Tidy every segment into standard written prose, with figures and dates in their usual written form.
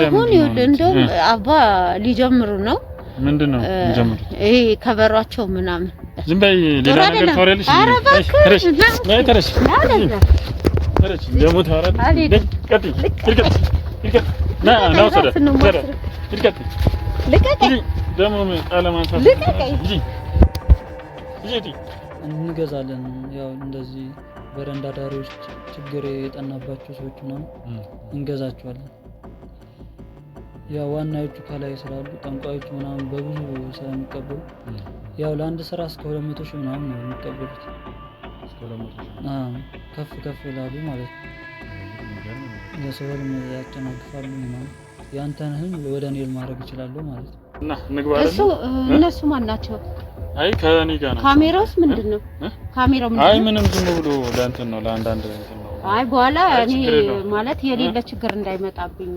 አሁን እንደው አባ ሊጀምሩ ነው ምንድነው ሊጀምሩ ይሄ ከበሯቸው ምናምን ዝም በይ ሌላ ነገር ታወሪያለሽ ነይ ተረሽ ደሞ ታወራለሽ ቀጥይ ና ወሰደ ልቀቀኝ ደሞ አለማንሳት ልቀቀኝ እንገዛለን ያው እንደዚህ በረንዳ ዳሪዎች ችግር የጠናባቸው ሰዎች ምናምን እንገዛቸዋለን ያው ዋናዎቹ ከላይ ስላሉ ጠንቋዮች ምናምን በብዙ ስለሚቀበሉ ያው ለአንድ ስራ እስከ 200 ሺህ ምናምን ነው የሚቀበሉት እስከ 200 ሺህ ከፍ ይላሉ ማለት ነው ለሰውም ያጨናግፋሉ ምናምን ያንተን ህልም ወደ እኔ ማድረግ ይችላል ማለት ነው እና ንግባለን እነሱ ማን ናቸው አይ ከኔ ጋር ነው ካሜራውስ ምንድነው ካሜራው ምንድነው አይ ምንም ዝም ብሎ ለአንተ ነው ለአንዳንድ ነው አይ በኋላ እኔ ማለት የሌለ ችግር እንዳይመጣብኝ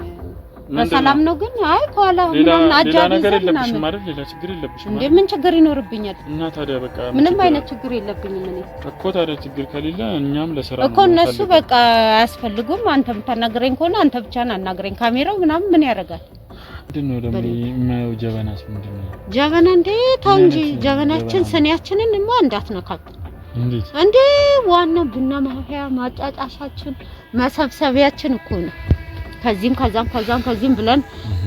በሰላም ነው ግን አይ ኋላ ምንም አጃቢ ስለምናምን ማለት ሌላ ችግር የለብሽም እንዴ ምን ችግር ይኖርብኛል እና ታዲያ በቃ ምንም አይነት ችግር የለብኝም እኔ እኮ ታዲያ ችግር ከሌለ እኛም ለስራ ነው እኮ እነሱ በቃ አያስፈልጉም አንተም ተናግረኝ ከሆነ አንተ ብቻ አናግረኝ ካሜራው ምናምን ምን ያደርጋል ምንድነው ደግሞ የማየው ጀበናስ ምንድነው ጀበና እንዴ ታው እንጂ ጀበናችን ሰኒያችንን እንዳትነካት እንዴ ዋና ቡና ማፍያ ማጫጫሻችን መሰብሰቢያችን እኮ ነው ከዚህም ከዛም ብለን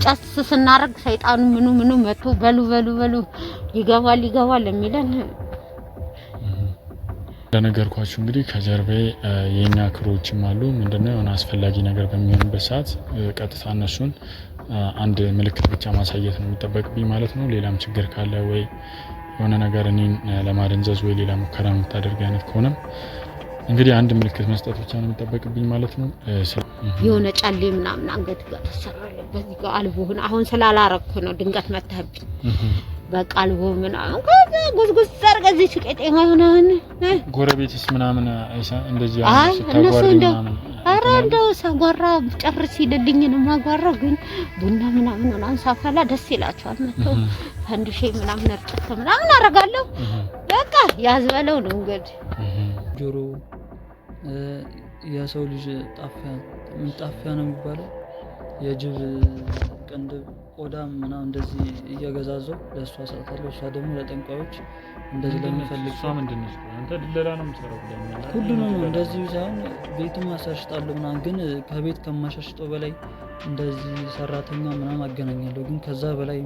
ጫስ ስናረግ ሰይጣኑ ምኑ መጥቶ በሉ ይገባል የሚለን ለነገርኳችሁ እንግዲህ ከጀርባዬ የኛ ክሮችም አሉ ምንድነው የሆነ አስፈላጊ ነገር በሚሆንበት ሰዓት ቀጥታ እነሱን አንድ ምልክት ብቻ ማሳየት ነው የሚጠበቅብኝ ማለት ነው ሌላም ችግር ካለ ወይ የሆነ ነገር እኔን ለማደንዘዝ ወይ ሌላ ሙከራ የምታደርግ አይነት ከሆነ እንግዲህ አንድ ምልክት መስጠት ብቻ ነው የሚጠበቅብኝ ማለት ነው የሆነ ጫሌ ምናምን አንገት ጋር ተሰራለ በዚህ ጋር አልቦህን አሁን ስላላረኩ ነው ድንገት መታብኝ በቃልቦ ምናምን ጉዝጉዝ አርገዚህ ጭቄጤማ ሆነን ጎረቤትስ ምናምን እንደዚህ ስታጓሪ ምናምን አረ እንደው ሳጓራ ጨርስ ይልልኝ ነው ማጓራው ግን ቡና ምናምን አንሳፈላ ደስ ይላቸዋል መጥቶ ፈንድሼ ምናምን እርጥፍ ምናምን አረጋለሁ በቃ ያዝበለው ነው እንግዲህ ጆሮ የሰው ልጅ ጣፊያ ነው የሚባለው የጅብ ቀንድብ ቆዳ ምናምን እንደዚህ እየገዛዘው ለሷ ሰጣለሁ እሷ ደግሞ ለጠንቋዮች እንደዚህ ለሚፈልግ እሷ ምንድነው አንተ ድለላ ነው የምትሰራው ብለኛል ሁሉንም እንደዚህ ሳይሆን ቤትም አሳሽጣለሁ ምናምን ግን ከቤት ከማሻሽጠው በላይ እንደዚህ ሰራተኛ ምናምን አገናኛለሁ ግን ከዛ በላይ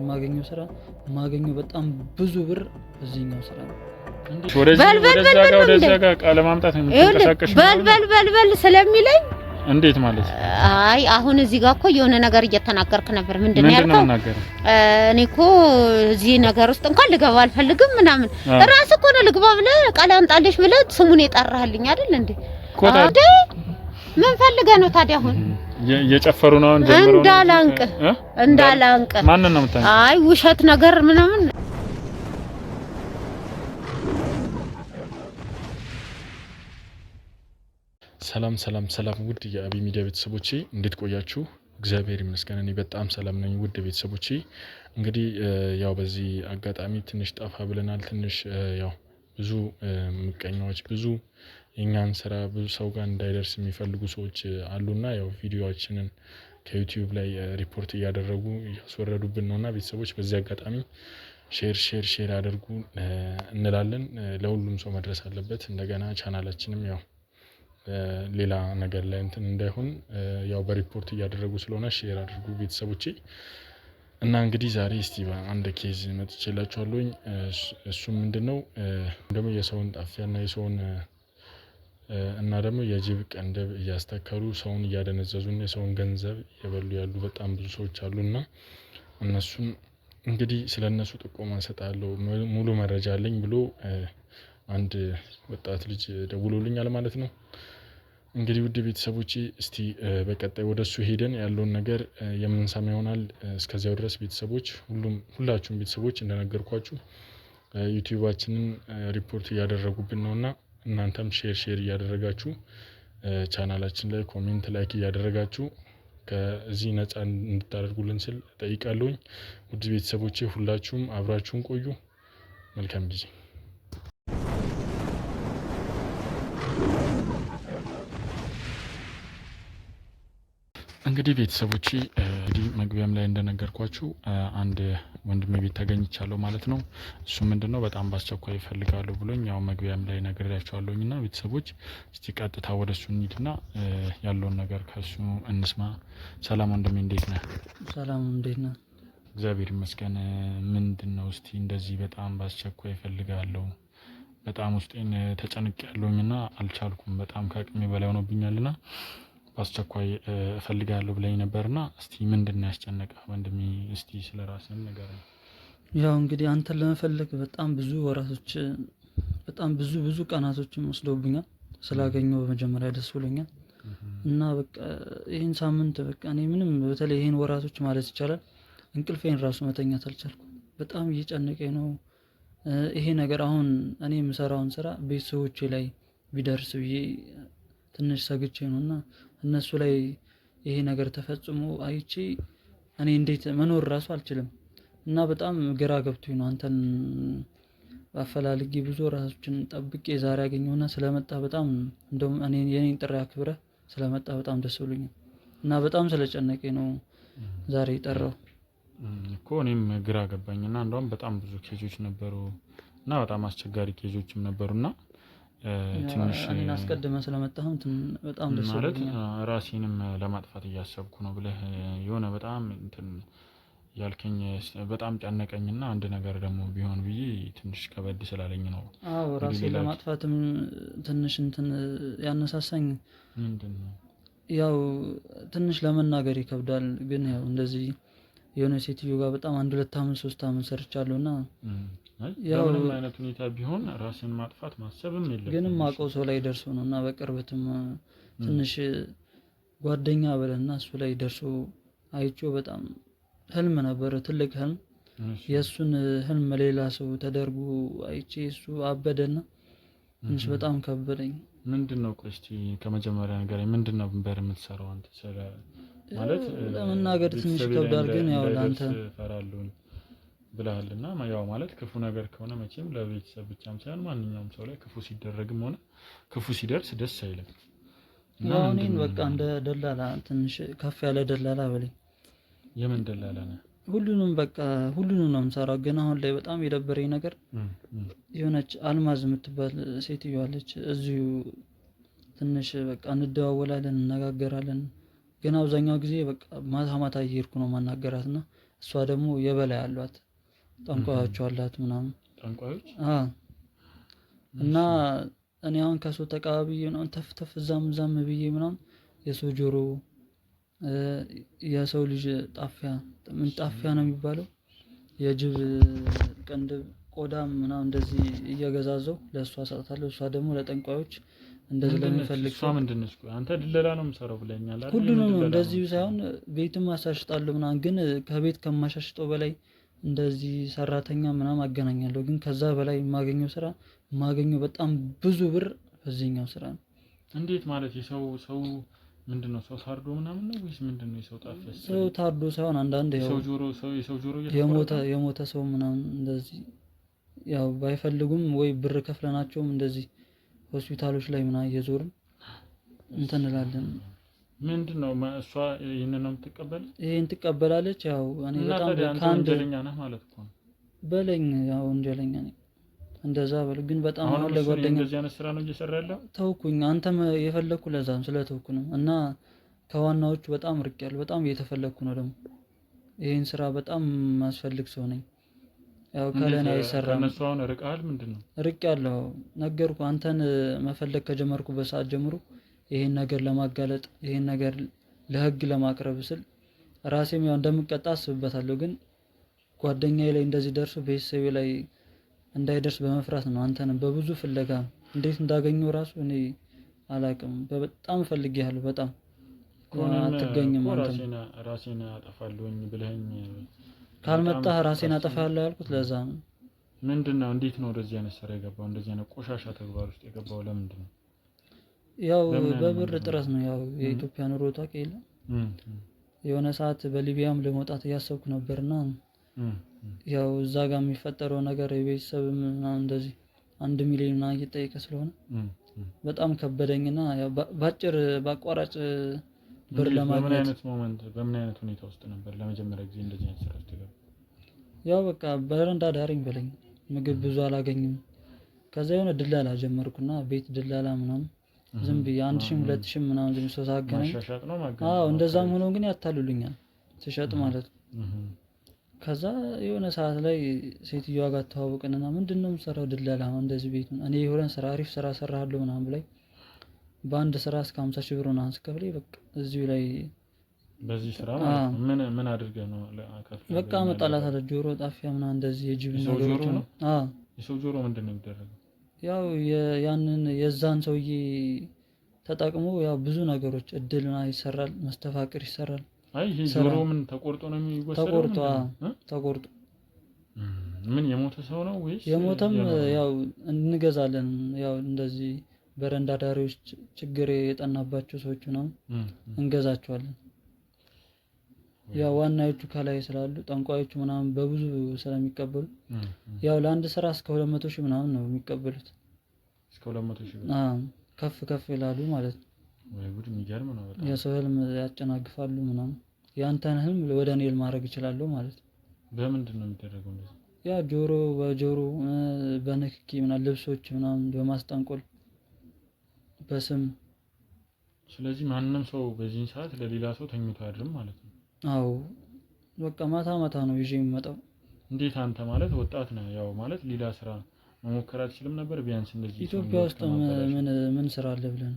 የማገኘው በጣም ብዙ ብር እዚህኛው ስራ ነው ወደዛ ጋር ቃለ ማምጣት ነው የምትንቀሳቀሽ በል ስለሚለኝ እንዴት ማለት አይ አሁን እዚህ ጋር እኮ የሆነ ነገር እየተናገርክ ነበር ምንድነው ያልከው እኔ እኮ እዚህ ነገር ውስጥ እንኳን ልገባ አልፈልግም ምናምን ራስ እኮ ነው ልግባ ብለህ ቃል አምጣልሽ ብለህ ስሙን የጠራህልኝ አይደል እንዴ ኮታ ምን ፈልገህ ነው ታዲያ አሁን እየጨፈሩ ነው እንዳላንቅ ማን ነው የምታንቀ አይ ውሸት ነገር ምናምን ሰላም ውድ የአቢ ሚዲያ ቤተሰቦቼ እንዴት ቆያችሁ እግዚአብሔር ይመስገን እኔ በጣም ሰላም ነኝ ውድ ቤተሰቦቼ እንግዲህ ያው በዚህ አጋጣሚ ትንሽ ጣፋ ብለናል ትንሽ ያው ብዙ ምቀኛዎች ብዙ የኛን ስራ ብዙ ሰው ጋር እንዳይደርስ የሚፈልጉ ሰዎች አሉና ያው ቪዲዮአችንን ከዩቲዩብ ላይ ሪፖርት እያደረጉ ያስወረዱብን ነውና ቤተሰቦች በዚህ አጋጣሚ ሼር አድርጉ እንላለን ለሁሉም ሰው መድረስ አለበት እንደገና ቻናላችንም ያው ሌላ ነገር ላይ እንትን እንዳይሆን ያው በሪፖርት እያደረጉ ስለሆነ ሼር አድርጉ ቤተሰቦቼ እና እንግዲህ ዛሬ እስቲ አንድ ኬዝ መጥቼላችኋለሁ እሱ ምንድነው ደግሞ የሰውን ጣፊያና የሰውን እና ደግሞ የጅብ ቀንደብ እያስተከሩ ሰውን እያደነዘዙና የሰውን ገንዘብ የበሉ ያሉ በጣም ብዙ ሰዎች አሉና እነሱን እንግዲህ ስለነሱ ጥቆማ ሰጣለሁ ሙሉ መረጃ አለኝ ብሎ አንድ ወጣት ልጅ ደውሎልኛል ማለት ነው እንግዲህ ውድ ቤተሰቦቼ እስቲ በቀጣይ ወደሱ ሄደን ያለውን ነገር የምንሰማ ይሆናል እስከዚያው ድረስ ቤተሰቦች ሁላችሁም ቤተሰቦች እንደነገርኳችሁ ዩቲዩባችንን ሪፖርት እያደረጉብን ነውና እናንተም ሼር እያደረጋችሁ ቻናላችን ላይ ኮሜንት ላይክ እያደረጋችሁ ከዚህ ነፃ እንድታደርጉልን ስል ጠይቃለሁኝ ውድ ቤተሰቦቼ ሁላችሁም አብራችሁን ቆዩ መልካም ጊዜ እንግዲህ ቤተሰቦቼ መግቢያም ላይ እንደነገርኳችሁ አንድ ወንድሜ ቤት ተገኝቻለሁ ማለት ነው። እሱ ምንድነው በጣም በአስቸኳይ ይፈልጋሉ ብሎኝ ያው መግቢያም ላይ ነግሬያቸዋለሁኝ እና ቤተሰቦች እስቲ ቀጥታ ወደ እሱ እንሂድና ያለውን ነገር ከእሱ እንስማ። ሰላም ወንድሜ እንዴት ነህ? ሰላም እንዴት ነህ? እግዚአብሔር ይመስገን። ምንድን ነው እስቲ እንደዚህ በጣም በአስቸኳይ እፈልጋለሁ፣ በጣም ውስጤን ተጨንቄያለሁኝና አልቻልኩም፣ በጣም ከአቅሜ በላይ ሆኖብኛልና በአስቸኳይ እፈልጋለሁ ብለኝ ነበርና እስቲ ምንድን ነው ያስጨነቀህ ወንድሜ? እስቲ ስለ ራስህ ንገረኝ። ያው እንግዲህ አንተን ለመፈለግ በጣም ብዙ ወራቶች በጣም ብዙ ቀናቶችን ወስደውብኛል። ስላገኘው በመጀመሪያ ደስ ብሎኛል እና በቃ ይህን ሳምንት በቃ እኔ ምንም በተለይ ይህን ወራቶች ማለት ይቻላል እንቅልፌን ራሱ መተኛት አልቻልኩም። በጣም እየጨነቀኝ ነው ይሄ ነገር። አሁን እኔ የምሰራውን ስራ ቤተሰቦቼ ላይ ቢደርስ ብዬ ትንሽ ሰግቼ ነው እና እነሱ ላይ ይሄ ነገር ተፈጽሞ አይቼ እኔ እንዴት መኖር ራሱ አልችልም እና በጣም ግራ ገብቶኝ ነው አንተን አፈላልጌ ብዙ ራሶችን ጠብቄ ዛሬ ያገኘውና ስለመጣ በጣም እንደውም እኔ የኔን ጥሪ አክብረህ ስለመጣ በጣም ደስ ብሎኛል እና በጣም ስለጨነቀኝ ነው ዛሬ የጠራው እኮ። እኔም ግራ ገባኝና እንደውም በጣም ብዙ ኬዞች ነበሩ እና በጣም አስቸጋሪ ኬዞችም ነበሩና ትንሽ እኔን አስቀድመህ ስለመጣህም በጣም ደስ ማለት ብሎኛል። ራሴንም ለማጥፋት እያሰብኩ ነው ብለህ የሆነ በጣም እንትን ያልከኝ በጣም ጨነቀኝና አንድ ነገር ደግሞ ቢሆን ብዬ ትንሽ ከበድ ስላለኝ ነው። አዎ ራሴን ለማጥፋትም ትንሽ እንትን ያነሳሳኝ ምንድነው ያው ትንሽ ለመናገር ይከብዳል፣ ግን ያው እንደዚህ የሆነ ሴትዮ ጋር በጣም 1-2 አመት 3 አመት ሰርቻለሁና ያው ምንም አይነት ሁኔታ ቢሆን ራስን ማጥፋት ማሰብም የለብንም። ግን ማውቀው ሰው ላይ ደርሶ ነውና በቅርበትም ትንሽ ጓደኛ ብለና እሱ ላይ ደርሶ አይቼው በጣም ህልም ነበር፣ ትልቅ ህልም። የሱን ህልም ሌላ ሰው ተደርጎ አይቼ እሱ አበደና ትንሽ በጣም ከበደኝ። ምንድነው ቆይ እስቲ ከመጀመሪያ ነገር ምንድነው ነበር የምትሰራው አንተ? ማለት ለመናገር ትንሽ ይከብዳል፣ ግን ያው ላንተ ፈራለሁኝ ብለሃልና ያው ማለት ክፉ ነገር ከሆነ መቼም ለቤተሰብ ብቻም ሳይሆን ማንኛውም ሰው ላይ ክፉ ሲደረግም ሆነ ክፉ ሲደርስ ደስ አይልም። ያው እኔን በቃ እንደ ደላላ ትንሽ ከፍ ያለ ደላላ በለኝ። የምን ደላላ ነህ? ሁሉንም ነው የምሰራው። ግን አሁን ላይ በጣም የደበረኝ ነገር የሆነች አልማዝ የምትባል ሴትዮ አለች እዚሁ። ትንሽ በቃ እንደዋወላለን፣ እንነጋገራለን። ግን አብዛኛው ጊዜ በቃ ማታ እየሄድኩ ነው ማናገራትና እሷ ደግሞ የበላይ አሏት፣ ጠንቋዮች አሏት ምናምን። ጠንቋዮች? እና እኔ አሁን ከሰው ተቃባቢ ምናምን ተፍ ዛም ብዬ ምናምን የሰው ጆሮ የሰው ልጅ ጣፊያ ነው የሚባለው፣ የጅብ ቅንድብ ቆዳም ምናምን እንደዚህ እየገዛዘው ለእሷ ሰጥታለሁ። እሷ ደግሞ ለጠንቋዮች እንደዚህ ለሚፈልግ ሰው ምንድነው? አንተ ድለላ ነው የምሰራው ብለኛል አይደል? ሁሉንም እንደዚህ ሳይሆን ቤትም አሳሽጣለሁ ምናምን፣ ግን ከቤት ከማሻሽጠው በላይ እንደዚህ ሰራተኛ ምናምን አገናኛለሁ። ግን ከዛ በላይ የማገኘው በጣም ብዙ ብር በዚህኛው ስራ ነው። እንዴት ማለት? የሰው ምንድነው? ሰው ታርዶ ምናምን ነው ወይስ ምንድነው? የሰው ጣፈስ? ሰው ታርዶ ሳይሆን አንዳንድ የሰው ጆሮ የሞተ ሰው ምናምን እንደዚህ ያው ባይፈልጉም ወይ ብር ከፍለናቸውም እንደዚህ ሆስፒታሎች ላይ ምናምን እየዞርን እንትን እንላለን። ምንድነው እሷ ይሄንን ነው የምትቀበል? ይሄን ትቀበላለች። ያው እኔ በጣም ወንጀለኛ ነህ ማለት እኮ ነው በለኝ። ያው ወንጀለኛ ነኝ እንደዛ በል። ግን በጣም አሁን ለጓደኛ እንደዚህ አይነት ስራ ነው እየሰራ ያለው። ተውኩኝ። አንተም የፈለኩ ለዛም ስለተውኩ ነው። እና ከዋናዎቹ በጣም ርቄያለሁ። በጣም እየተፈለኩ ነው። ደግሞ ይሄን ስራ በጣም ማስፈልግ ሰው ነኝ። ያው ከለኔ አይሰራም። ከነሱ አሁን ርቀሃል? ምንድነው? ርቄያለሁ። ነገርኩ። አንተን መፈለግ ከጀመርኩበት ሰዓት ጀምሮ ይሄን ነገር ለማጋለጥ ይሄን ነገር ለህግ ለማቅረብ ስል ራሴም ያው እንደምቀጣ አስብበታለሁ። ግን ጓደኛዬ ላይ እንደዚህ ደርሶ ቤተሰቤ ላይ እንዳይደርስ በመፍራት ነው አንተን በብዙ ፍለጋ እንዴት እንዳገኘው ራሱ እኔ አላውቅም። በጣም ፈልጌያለሁ። በጣም አትገኝም። ራሴን አጠፋለሁኝ ብለኸኝ ካልመጣህ ራሴን አጠፋለሁ ያልኩት ለዛ ነው። ምንድነው? እንዴት ነው ወደዚህ አይነት ስራ የገባው? እንደዚህ አይነት ቆሻሻ ተግባር ውስጥ የገባው ለምንድን ነው? ያው በብር ጥረት ነው። ያው የኢትዮጵያ ኑሮ ታውቅ የለ። የሆነ ሰዓት በሊቢያም ለመውጣት እያሰብኩ ነበርና ያው እዛ ጋር የሚፈጠረው ነገር የቤተሰብም ምናምን እንደዚህ 1 ሚሊዮን ምናምን እየጠየቀ ስለሆነ በጣም ከበደኝና ያው ባቋራጭ ብር ለማግኘት በምን አይነት ሁኔታ ውስጥ ነበር ለመጀመሪያ ጊዜ እንደዚህ አይነት ስራ ውስጥ ገባ? ያው በቃ በረንዳ ዳሪኝ በለኝ። ምግብ ብዙ አላገኝም። ከዛ የሆነ ድላላ ጀመርኩና ቤት ድላላ ምናምን ዝም ብዬ 1000 2000 ምናምን ዝም ሰው ሳገናኝ ማሻሻጥ ነው ማገናኝ። አዎ እንደዛም ሆኖ ግን ያታልሉኛል ስሸጥ ማለት ነው። ከዛ የሆነ ሰዓት ላይ ሴትዮዋ ጋር ተዋወቅንና ምንድነው የምሰራው? ድላላ እንደዚህ ቤት እኔ የሆነ ስራ አሪፍ ስራ ሰራሃለሁ ምናምን ብላኝ በአንድ ስራ እስከ 50,000 ብር ምናምን አስከፍለኝ በቃ እዚሁ ላይ በዚህ ስራ ማለት ነው። ምን አድርገህ ነው ለአካፍ በቃ አመጣላታለሁ ጆሮ ጣፊያ ምናምን እንደዚህ የጅብ ነገሮች ነው። አዎ የሰው ጆሮ ምንድነው የሚደረገው? ያው ያንን የዛን ሰውዬ ተጠቅሞ ያው ብዙ ነገሮች እድልና ይሰራል፣ መስተፋቅር ይሰራል። አይ ይሄ ጆሮ ምን ተቆርጦ ነው የሚወሰደው? ተቆርጦ ምን የሞተ ሰው ነው ወይስ የሞተም ያው እንገዛለን። ያው እንደዚህ በረንዳ ዳሪዎች ችግር የጠናባቸው ሰዎች ምናምን እንገዛቸዋለን። ያው ዋናዎቹ ከላይ ስላሉ ጠንቋዮቹ ምናምን በብዙ ስለሚቀበሉ ያው ለአንድ ስራ እስከ 200,000 ምናምን ነው የሚቀበሉት። እስከ 200,000 ብር? ከፍ ይላሉ ማለት ነው። ወይ ጉድ! የሚገርም ነው በጣም። የሰው ህልም ያጨናግፋሉ ምናምን። ያንተን ህልም ወደ እኔ ማድረግ ይችላሉ ማለት ነው። በምንድን ነው የሚደረገው እንደዚህ? ያ ጆሮ በጆሮ በንክኪ ምናምን ልብሶች ምናምን በማስጠንቆል በስም። ስለዚህ ማንንም ሰው በዚህ ሰዓት ለሌላ ሰው ተኝቶ አያድርም ማለት ነው? አዎ በቃ ማታ ነው ይዤ የሚመጣው። እንዴት አንተ ማለት ወጣት ነህ፣ ያው ማለት ሌላ ስራ መሞከር አትችልም ነበር? ቢያንስ እንደዚህ ኢትዮጵያ ውስጥ ምን ስራ አለ ብለን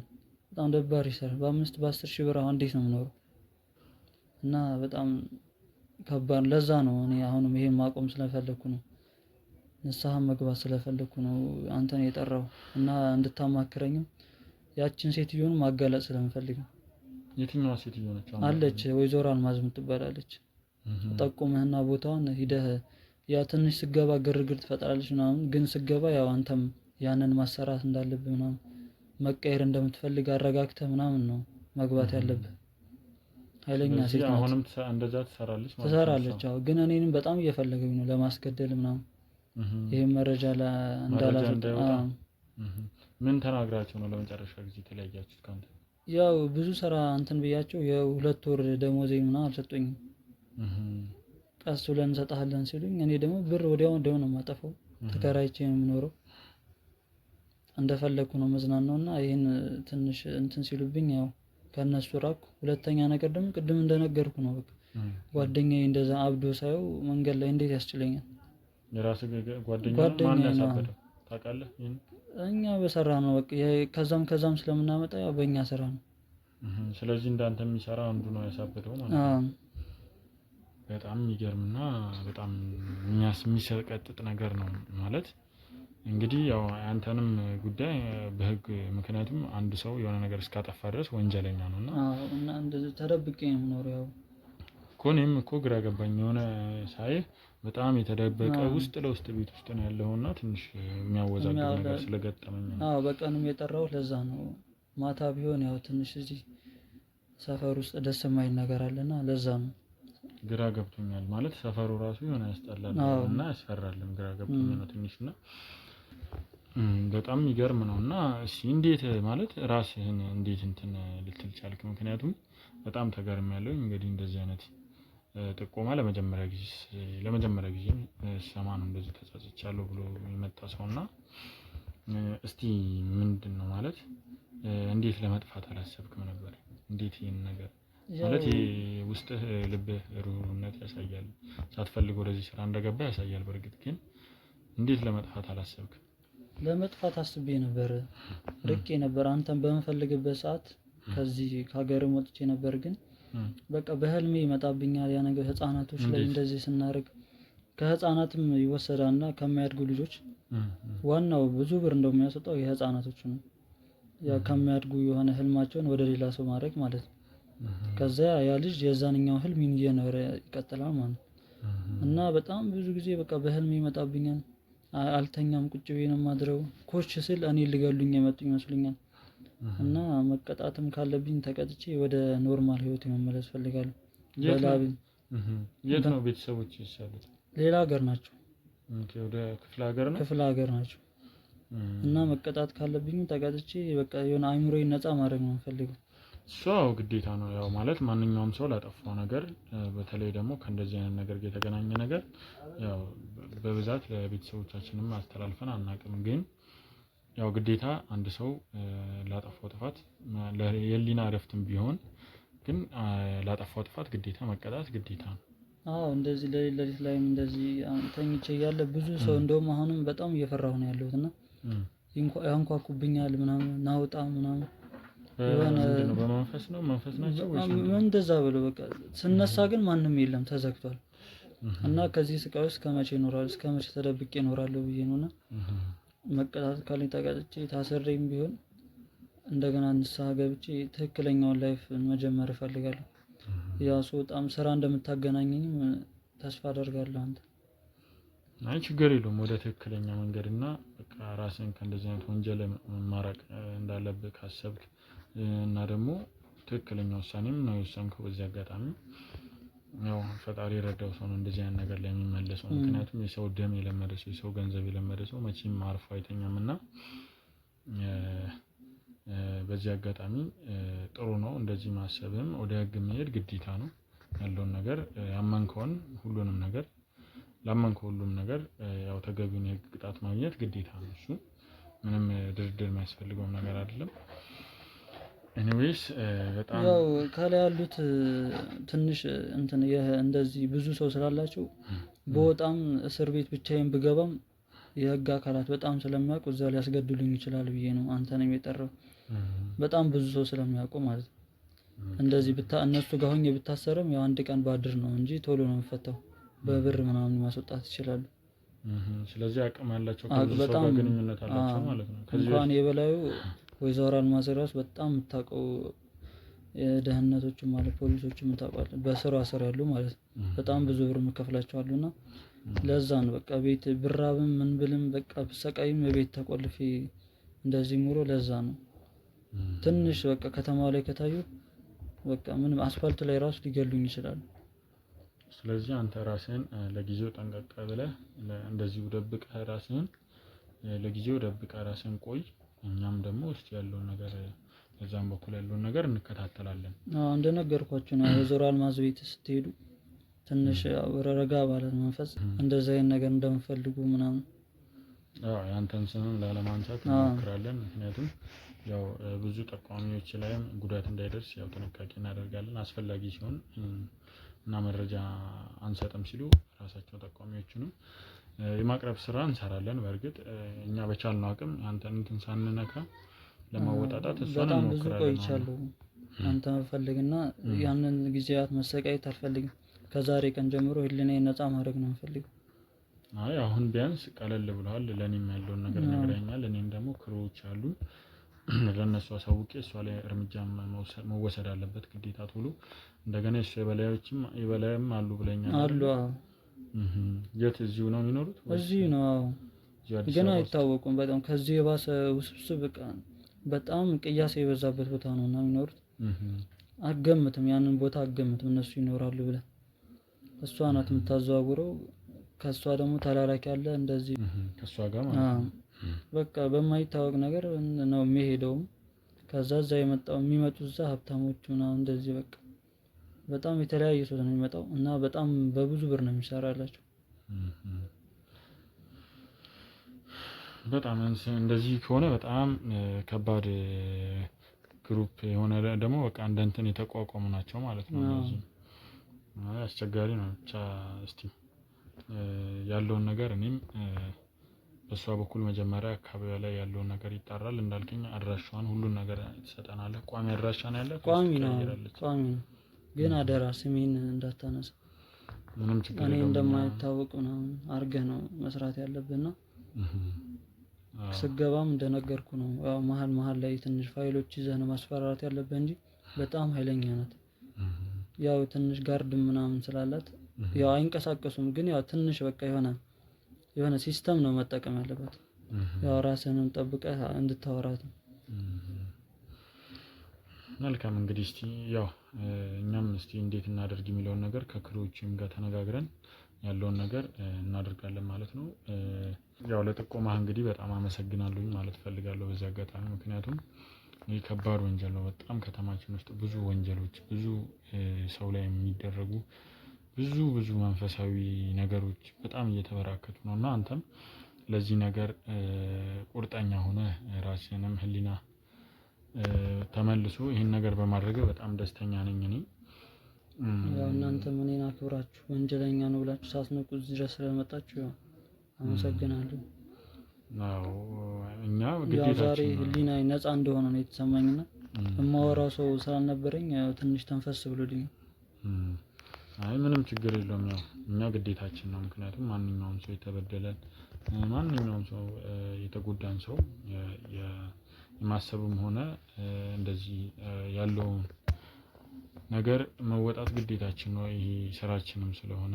በጣም ደባሪ ስራ በ5 በ10 ሺህ ብር አሁን እንዴት ነው የምኖረው? እና በጣም ከባድ። ለዛ ነው እኔ አሁንም ይሄን ማቆም ስለፈለኩ ነው፣ ንስሐ መግባት ስለፈለኩ ነው አንተን የጠራው እና እንድታማክረኝም ያችን ሴትዮን ማጋለጥ ስለምፈልግ ነው። የትኛዋ ሴትዮ ነች? አለች ወይዘሮ አልማዝ የምትባላለች። ጠቁምህና ቦታውን ሂደህ ያ ትንሽ ስገባ ግርግር ትፈጥራለች ምናምን፣ ግን ስገባ ያው አንተም ያንን ማሰራት እንዳለብህ ምናምን መቀየር እንደምትፈልግ አረጋግተህ ምናምን ነው መግባት ያለብህ። ኃይለኛ ሴት ናት። አሁንም እንደዛ ትሰራለች ማለት ነው? ትሰራለች። አዎ ግን እኔንም በጣም እየፈለገኝ ነው ለማስገደል ምናምን። ይሄን መረጃ እንዳላወጣ። ምን ተናግራቸው ነው ለመጨረሻ ጊዜ ተለያያችሁት ካንተ? ያው ብዙ ስራ እንትን ብያቸው የ2 ወር ደሞዜ ምናምን አልሰጡኝም። ቀስ ብለን እንሰጣለን ሲሉኝ እኔ ደግሞ ብር ወዲያው ነው የማጠፋው። ተከራይቼ ነው የምኖረው፣ እንደፈለኩ ነው መዝናናውና ይሄን ትንሽ እንትን ሲሉብኝ ያው ከነሱ ራኩ። ሁለተኛ ነገር ደግሞ ቅድም እንደነገርኩ ነው በቃ ጓደኛዬ እንደዛ አብዶ ሳየው መንገድ ላይ እንዴት ያስችለኛል? የራስህ ጓደኛ ማን ያሳበደው ታውቃለህ? እኛ በሰራ ነው በቃ ከዛም ስለምናመጣ ያው በእኛ ስራ ነው። ስለዚህ እንዳንተ የሚሰራ አንዱ ነው ያሳበደው ማለት ነው። በጣም የሚገርምና በጣም የሚሰቀጥጥ ነገር ነው ማለት እንግዲህ ያው አንተንም ጉዳይ በህግ ምክንያቱም አንድ ሰው የሆነ ነገር እስካጠፋ ድረስ ወንጀለኛ ነውና እና እንደዚህ ተደብቄ ነው የምኖረው። ያው እኔም እኮ ግራ ገባኝ የሆነ ሳይ በጣም የተደበቀ ውስጥ ለውስጥ ቤት ውስጥ ነው ያለውና ትንሽ የሚያወዛግብ ነገር ስለገጠመኝ ነው። በቀንም የጠራው ለዛ ነው። ማታ ቢሆን ያው ትንሽ እዚህ ሰፈር ውስጥ ደስ የማይል ነገር አለና ለዛ ነው። ግራ ገብቶኛል ማለት ሰፈሩ ራሱ የሆነ ያስጠላል እና ያስፈራልም። ግራ ገብቶኛል ነው ትንሽና በጣም የሚገርም ነውና እሺ እንዴት ማለት ራስህን እንዴት እንትን ልትል ቻልክ? ምክንያቱም በጣም ተገርሜያለሁ። እንግዲህ እንደዚህ አይነት ጥቆማ ለመጀመሪያ ጊዜ ሰማ ነው እንደዚህ ተጸጽቻለሁ ብሎ የመጣ ሰውና እስቲ ምንድነው ማለት እንዴት ለመጥፋት አላሰብክም ነበር? እንዴት ይሄን ነገር ማለት ውስጥህ ልብህ ሩህሩህነት ያሳያል፣ ሳትፈልግ ወደዚህ ስራ እንደገባ ያሳያል። በእርግጥ ግን እንዴት ለመጥፋት አላሰብክም? ለመጥፋት አስቤ ነበር፣ ርቄ ነበር አንተን በመፈልግበት ሰዓት ከዚህ ከሀገር ወጥቼ ነበር። ግን በቃ በህልሜ ይመጣብኛል ያ ነገር። ህፃናቶች ላይ እንደዚህ ስናደርግ ከህፃናትም ይወሰዳልና ከሚያድጉ ልጆች ዋናው ብዙ ብር እንደሚያሰጣው የህፃናቶቹ ነው። ያ ከሚያድጉ የሆነ ህልማቸውን ወደ ሌላ ሰው ማድረግ ማለት ነው። ከዛ ያ ልጅ የዛንኛው ህልም እየኖረ ይቀጥላል ማለት ነው። እና በጣም ብዙ ጊዜ በቃ በህልሜ ይመጣብኛል። አልተኛም፣ ቁጭ ብዬ ነው የማድረው። ኮች ስል እኔ ሊገሉኝ የመጡ ይመስሉኛል። እና መቀጣትም ካለብኝ ተቀጥቼ ወደ ኖርማል ህይወት መመለስ ፈልጋለሁ። የት ነው ቤተሰቦች ያሉት? ሌላ ሀገር ናቸው። ወደ ክፍለ ሀገር ነው? ክፍለ ሀገር ናቸው። እና መቀጣት ካለብኝ ተቀጥቼ በቃ የሆነ አእምሮዬን ነፃ ማድረግ ነው የምፈልገው። ሰው ግዴታ ነው ያው ማለት ማንኛውም ሰው ላጠፋው ነገር በተለይ ደግሞ ከእንደዚህ አይነት ነገር ጋር የተገናኘ ነገር ያው በብዛት ለቤተሰቦቻችንም አስተላልፈን አናውቅም። ግን ያው ግዴታ አንድ ሰው ላጠፋው ጥፋት የህሊና እረፍትም ቢሆን ግን ላጠፋው ጥፋት ግዴታ መቀጣት ግዴታ ነው። አዎ እንደዚህ ለሊት ላይም እንደዚህ ተኝቼ እያለ ብዙ ሰው እንደውም አሁንም በጣም እየፈራሁ ነው ያለሁት እና ያንኳኩብኛል ምናምን ናውጣ ምናምን የሆነ በመንፈስ ነው መንፈስ ናቸው ወይስ እንደዛ ብሎ በቃ ስነሳ ግን ማንም የለም ተዘግቷል። እና ከዚህ ስቃይ ውስጥ ከመቼ እኖራለሁ እስከመቼ ተደብቄ እኖራለሁ ብዬ ነውና መቀጣት ካለኝ ተቀጥቼ ታስሬም ቢሆን እንደገና ንስሐ ገብቼ ትክክለኛውን ላይፍ መጀመር እፈልጋለሁ። ያው በጣም ስራ እንደምታገናኘኝም ተስፋ አደርጋለሁ። አንተ አይ ችግር የለውም ወደ ትክክለኛ መንገድና በቃ ራስን ከእንደዚህ አይነት ወንጀል ማራቅ እንዳለብህ ካሰብክ እና ደግሞ ትክክለኛ ውሳኔም ነው የወሰንከው። በዚህ አጋጣሚ ያው ፈጣሪ የረዳው ሰው ነው እንደዚህ አይነት ነገር ላይ የሚመለሰው። ምክንያቱም የሰው ደም የለመደ ሰው የሰው ገንዘብ የለመደ ሰው መቼም አርፎ አይተኛም እና በዚህ አጋጣሚ ጥሩ ነው እንደዚህ ማሰብም ወደ ህግ መሄድ ግዴታ ነው። ያለውን ነገር ያመንከውን ሁሉንም ነገር ላመንከው ሁሉም ነገር ያው ተገቢውን የህግ ቅጣት ማግኘት ግዴታ ነው። እሱ ምንም ድርድር የሚያስፈልገው ነገር አይደለም። ኤኒዌይስ በጣም ያው ከላይ ያሉት ትንሽ እንትን እንደዚህ ብዙ ሰው ስላላቸው በጣም እስር ቤት ብቻዬን ብገባም የህግ አካላት በጣም ስለሚያውቁ እዛ ሊያስገድሉኝ ይችላል ብዬ ነው አንተንም የጠራው። በጣም ብዙ ሰው ስለሚያውቁ ማለት ነው። እንደዚህ እነሱ ጋር ሆኜ ብታሰርም ያው አንድ ቀን ባድር ነው እንጂ ቶሎ ነው የምፈታው። በብር ምናምን ማስወጣት ይችላሉ። ስለዚህ አቅም ያላቸው ከብዙ ሰው ጋር ግንኙነት አላቸው ማለት ነው። እንኳን የበላዩ ወይዘሮ አልማዝ ራሱ በጣም የምታውቀው የደህንነቶችም ማለት ፖሊሶችም ታውቃለህ በስራ ስር ያሉ ማለት ነው። በጣም ብዙ ብር የምከፍላቸዋሉና ለዛ ነው በቃ ቤት ብራብም ምን ብልም በቃ ብሰቃይም ቤት ተቆልፌ እንደዚህ ሙሉ ለዛ ነው። ትንሽ በቃ ከተማው ላይ ከታዩ በቃ ምንም አስፋልት ላይ ራሱ ሊገሉኝ ይችላሉ። ስለዚህ አንተ ራስህን ለጊዜው ጠንቀቅ ብለህ እንደዚሁ ደብቀህ ራስህን ለጊዜው ደብቀህ ራስህን ቆይ። እኛም ደግሞ እስቲ ያለውን ነገር በዛም በኩል ያለውን ነገር እንከታተላለን። እንደነገርኳችሁ ነው ወይዘሮ አልማዝ ቤት ስትሄዱ ትንሽ ረጋ ባለ መንፈስ እንደዚህ አይነት ነገር እንደምፈልጉ ምናምን ያንተን ስምም ላለማንሳት እንሞክራለን። ምክንያቱም ያው ብዙ ጠቋሚዎች ላይም ጉዳት እንዳይደርስ ያው ጥንቃቄ እናደርጋለን። አስፈላጊ ሲሆን እና መረጃ አንሰጥም ሲሉ ራሳቸው ጠቋሚዎቹንም የማቅረብ ስራ እንሰራለን። በእርግጥ እኛ በቻልነው አቅም አንተን እንትን ሳንነካ ለማወጣጣት እሷን በጣም ብዙ እንሞክራለን። ቆይቻለሁ አንተ ፈልግና ያንን ጊዜያት መሰቃየት አልፈልግም። ከዛሬ ቀን ጀምሮ ህሊናዬን ነፃ ማድረግ ነው የምፈልገው። አይ አሁን ቢያንስ ቀለል ብለዋል። ለኔም ያለውን ነገር ነግረኛል። እኔም ደግሞ ክሮዎች አሉ ለነሱ አሳውቄ እሷ ላይ እርምጃ መወሰድ አለበት ግዴታ ቶሎ። እንደገና እሱ የበላይም አሉ ብለኛል አሉ። የት እዚሁ ነው የሚኖሩት? እዚሁ ነው ግን አይታወቁም። በጣም ከዚህ የባሰ ውስብስብ በጣም ቅያሴ የበዛበት ቦታ ነው እና የሚኖሩት። አገምትም ያንን ቦታ አገምትም እነሱ ይኖራሉ ብለህ እሷ ናት የምታዘዋውረው። ከሷ ደግሞ ተላላኪ አለ እንደዚህ ከሷ ጋር ማለት ነው። በቃ በማይታወቅ ነገር ነው የሚሄደው። ከዛ የሚመጡት እዛ ሀብታሞች ምናምን እንደዚህ በቃ በጣም የተለያየ ሰው ነው የሚመጣው እና በጣም በብዙ ብር ነው የሚሰራላቸው። በጣም እንደዚህ ከሆነ በጣም ከባድ ግሩፕ የሆነ ደግሞ በቃ እንደ እንትን የተቋቋሙ ናቸው ማለት ነው። እንደዚህ አስቸጋሪ ነው። ብቻ እስቲ ያለውን ነገር እኔም በሷ በኩል መጀመሪያ አካባቢ ላይ ያለውን ነገር ይጣራል። እንዳልከኝ አድራሻዋን ሁሉን ነገር ትሰጠናለህ። ቋሚ አድራሻ ነው ያለ? ቋሚ ነው ግን አደራ ስሜን እንዳታነሳ። ምንም ችግር የለውም። እኔ እንደማይታወቅ ነው አድርገህ ነው መስራት ያለብህና ስገባም እንደነገርኩ ነው ያው መሀል ላይ ትንሽ ፋይሎች ይዘህ ነው ማስፈራራት ያለብህ እንጂ በጣም ኃይለኛ ናት። ያው ትንሽ ጋርድ ምናምን ስላላት ያው አይንቀሳቀሱም። ግን ያው ትንሽ በቃ የሆነ ሲስተም ነው መጠቀም ያለበት። ያው ራስህንም ጠብቀህ እንድታወራት ነው። መልካም እንግዲህ እስቲ ያው እኛም እስቲ እንዴት እናደርግ የሚለውን ነገር ከክሮዎችም ጋር ተነጋግረን ያለውን ነገር እናደርጋለን ማለት ነው። ያው ለጥቆማህ እንግዲህ በጣም አመሰግናለሁኝ ማለት ፈልጋለሁ በዚህ አጋጣሚ። ምክንያቱም ይህ ከባድ ወንጀል ነው በጣም ከተማችን ውስጥ ብዙ ወንጀሎች ብዙ ሰው ላይ የሚደረጉ ብዙ መንፈሳዊ ነገሮች በጣም እየተበራከቱ ነው እና አንተም ለዚህ ነገር ቁርጠኛ ሆነ ራስህንም ህሊና ተመልሶ ይህን ነገር በማድረግ በጣም ደስተኛ ነኝ እኔ። ያው እናንተም እኔን አክብራችሁ ወንጀለኛ ነው ብላችሁ ሳትነቁ እዚህ ድረስ ስለመጣችሁ ያው አመሰግናለሁ። አዎ እኛ ያው ዛሬ ግዴታችን ነው። ህሊናዬ ነፃ እንደሆነ ነው የተሰማኝና የማወራው ሰው ስላልነበረኝ ያው ትንሽ ተንፈስ ብሎልኝ። አይ ምንም ችግር የለውም። ያው እኛ ግዴታችን ነው። ምክንያቱም ማንኛውም ሰው የተበደለን ማንኛውም ሰው የተጎዳን ሰው የማሰብም ሆነ እንደዚህ ያለውን ነገር መወጣት ግዴታችን ነው። ይሄ ስራችንም ስለሆነ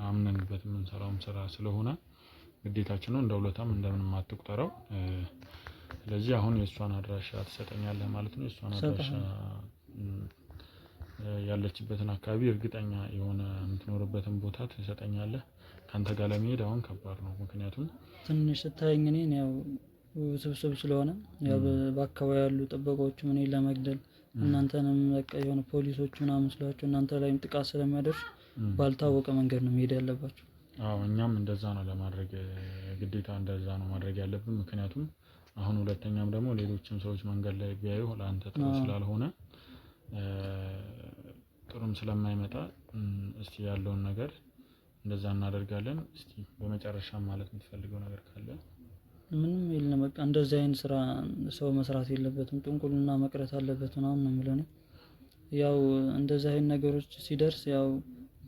አምነንበት የምንሰራውም ስራ ስለሆነ ግዴታችን ነው። እንደ ውለታም እንደምንም አትቁጠረው። ስለዚህ አሁን የእሷን አድራሻ ትሰጠኛለህ ማለት ነው። የእሷን አድራሻ ያለችበትን አካባቢ እርግጠኛ የሆነ የምትኖርበትን ቦታ ትሰጠኛለህ። ካንተ ጋር ለመሄድ አሁን ከባድ ነው። ምክንያቱም ትንሽ ስታየኝ እኔን ያው ስብስብ ስለሆነ ያው በአካባቢ ያሉ ጥበቆችም እኔን ለመግደል እናንተንም በቃ የሆነ ፖሊሶች ምናምን ስላቸው እናንተ ላይም ጥቃት ስለሚያደርስ ባልታወቀ መንገድ ነው መሄድ ያለባቸው። አዎ እኛም እንደዛ ነው ለማድረግ ግዴታ እንደዛ ነው ማድረግ ያለብን። ምክንያቱም አሁን ሁለተኛም ደግሞ ሌሎችም ሰዎች መንገድ ላይ ቢያዩ ለአንተ ጥሩ ስላልሆነ ጥሩም ስለማይመጣ እስቲ ያለውን ነገር እንደዛ እናደርጋለን። እስቲ በመጨረሻም ማለት የምትፈልገው ነገር ካለ? ምንም የለም በቃ እንደዚህ አይነት ስራ ሰው መስራት የለበትም ጥንቁልና መቅረት አለበት ምናምን ነው የምለው እኔ። ያው እንደዚህ አይነት ነገሮች ሲደርስ ያው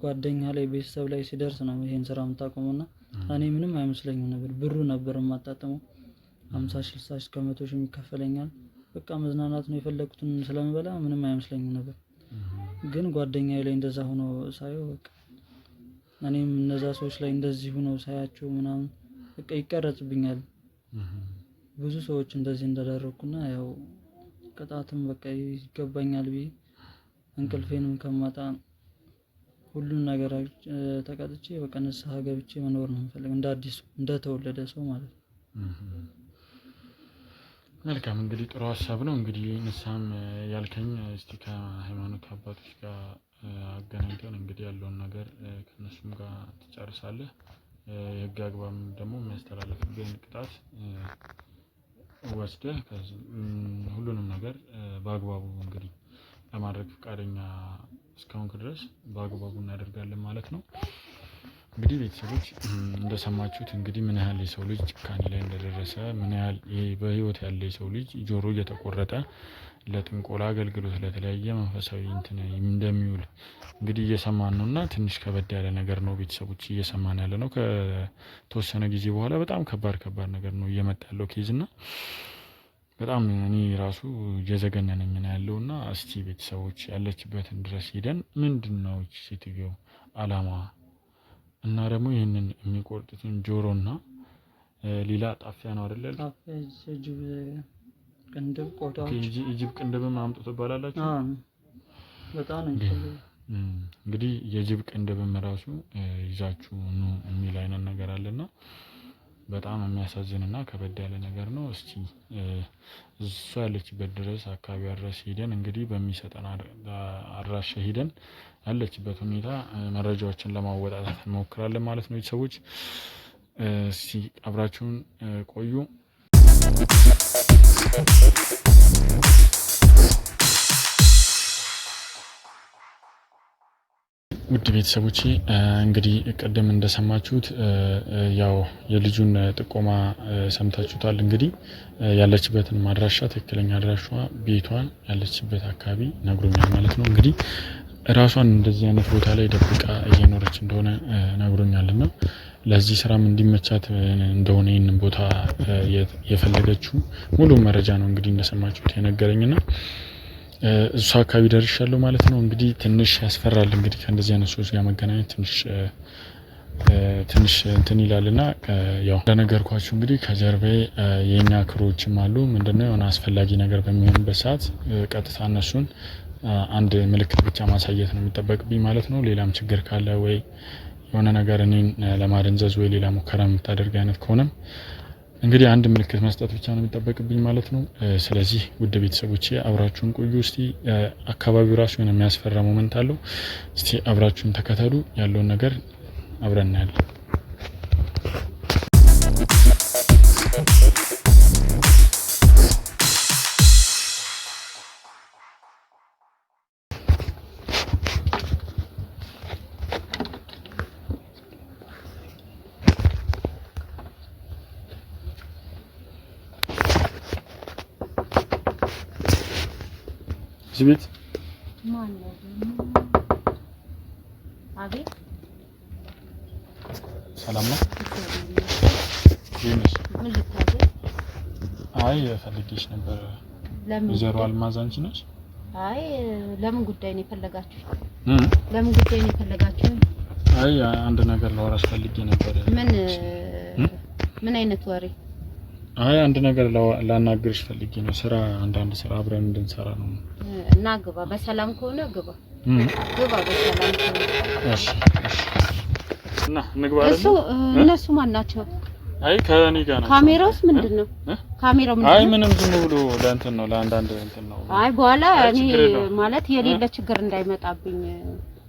ጓደኛ ላይ ቤተሰብ ላይ ሲደርስ ነው ይሄን ስራ የምታቆመውና እኔ ምንም አይመስለኝም ነበር። ብሩ ነበር የማጣጥመው 50-60 እስከ 100 ሺህ ይከፈለኛል። በቃ መዝናናት ነው የፈለኩትን ስለምበላ ምንም አይመስለኝም ነበር። ግን ጓደኛዬ ላይ እንደዛ ሆኖ ሳየው በቃ እኔም እነዛ ሰዎች ላይ እንደዚህ ሆኖ ሳያቸው ምናምን በቃ ይቀረጽብኛል። ብዙ ሰዎች እንደዚህ እንዳደረኩና ያው ቅጣትም በቃ ይገባኛል ብዬ እንቅልፌንም ከማጣ ሁሉን ነገር ተቀጥቼ በቃ ንስሐ ገብቼ መኖር ነው የምፈልገው እንደ አዲስ እንደተወለደ ሰው ማለት ነው። መልካም እንግዲህ ጥሩ ሀሳብ ነው። እንግዲህ ንስሐም ያልከኝ እስቲ ከሃይማኖት አባቶች ጋር አገናኝተን እንግዲህ ያለውን ነገር ከነሱም ጋር ትጨርሳለህ። የህግ አግባብ ደግሞ የሚያስተላልፍብህን ቅጣት ወስደህ ሁሉንም ነገር በአግባቡ እንግዲህ ለማድረግ ፈቃደኛ እስካሁን ድረስ በአግባቡ እናደርጋለን ማለት ነው። እንግዲህ ቤተሰቦች እንደሰማችሁት እንግዲህ ምን ያህል የሰው ልጅ ጭካኔ ላይ እንደደረሰ ምን ያህል በህይወት ያለ የሰው ልጅ ጆሮ እየተቆረጠ ለጥንቆላ አገልግሎት ለተለያየ መንፈሳዊ እንትን እንደሚውል እንግዲህ እየሰማን ነውና ትንሽ ከበድ ያለ ነገር ነው ቤተሰቦች እየሰማን ያለ ነው። ከተወሰነ ጊዜ በኋላ በጣም ከባድ ነገር ነው እየመጣ ያለው ኬዝ እና በጣም እኔ ራሱ እየዘገነነኝ ነው ያለውና እስቲ ቤተሰቦች ያለችበትን ድረስ ሄደን ምንድነው እቺ ሴትዮ አላማ እና ደግሞ ይሄንን የሚቆርጡትን ጆሮና ሌላ ጣፊያ ነው አይደል? ጣፊያ ጅብ ቅንድብ ቆዳዎች ጅብ ቅንድብም አምጡ ትባላላችሁ። በጣም ነው እንግዲህ የጅብ ቅንድብም ራሱ ይዛችሁ ኑ የሚል አይነት ነገር አለና በጣም የሚያሳዝንና ከበድ ያለ ነገር ነው። እስቲ እሷ ያለችበት ድረስ አካባቢ ድረስ ሄደን እንግዲህ በሚሰጠን አድራሻ ሄደን ያለችበት ሁኔታ መረጃዎችን ለማወጣት እንሞክራለን ማለት ነው። ቤተሰቦች እስቲ አብራችሁን ቆዩ። ውድ ቤተሰቦቼ እንግዲህ ቅድም እንደሰማችሁት ያው የልጁን ጥቆማ ሰምታችሁታል። እንግዲህ ያለችበትን ማድራሻ ትክክለኛ አድራሻዋ ቤቷን ያለችበት አካባቢ ነግሮኛል ማለት ነው። እንግዲህ ራሷን እንደዚህ አይነት ቦታ ላይ ደብቃ እየኖረች እንደሆነ ነግሮኛልና ለዚህ ስራም እንዲመቻት እንደሆነ ይሄንን ቦታ የፈለገችው ሙሉ መረጃ ነው እንግዲህ እንደሰማችሁት የነገረኝና እሷ አካባቢ ደርሻለሁ ማለት ነው። እንግዲህ ትንሽ ያስፈራል እንግዲህ ከእንደዚህ አይነት ሰዎች ጋር መገናኘት ትንሽ እንትን ይላልና ያው እንደነገርኳችሁ እንግዲህ ከጀርባዬ የኛ ክሮችም አሉ። ምንድነው የሆነ አስፈላጊ ነገር በሚሆንበት ሰዓት ቀጥታ እነሱን አንድ ምልክት ብቻ ማሳየት ነው የሚጠበቅብኝ ማለት ነው። ሌላም ችግር ካለ ወይ የሆነ ነገር እኔን ለማደንዘዝ ወይ ሌላ ሙከራ የምታደርግ አይነት ከሆነም እንግዲህ አንድ ምልክት መስጠት ብቻ ነው የሚጠበቅብኝ ማለት ነው። ስለዚህ ውድ ቤተሰቦቼ አብራችሁን ቆዩ። እስቲ አካባቢው ራሱ የሆነ የሚያስፈራ ሞመንት አለው። እስቲ አብራችሁን ተከተሉ፣ ያለውን ነገር አብረን እናያለን። እዚህ ቤት ማን ነው? አቤት ሰላም ነው? ምን ልታዘዝ? አይ ፈልጌሽ ነበር። ለምን? ወይዘሮ አልማዝ አንቺ ነሽ? አይ ለምን ጉዳይ ነው የፈለጋችሁ? ለምን ጉዳይ ነው የፈለጋችሁ? አይ አንድ ነገር ላወራሽ ፈልጌ ነበር። ምን አይነት ወሬ? አይ አንድ ነገር ላናግርሽ ፈልጌ ነው። አንዳንድ ስራ አብረን እንድንሰራ ነው። እና ግባ፣ በሰላም ከሆነ ግባ። ግባ በሰላም ከሆነ። እሺ እና እንግባ አይደል? እነሱ ማን ናቸው? አይ ከኔ ጋር ነው። ካሜራውስ ምንድነው? ካሜራው ምንድነው? አይ ምንም ዝም ብሎ ለእንትን ነው፣ ለአንዳንድ እንትን ነው። አይ በኋላ እኔ ማለት የሌለ ችግር እንዳይመጣብኝ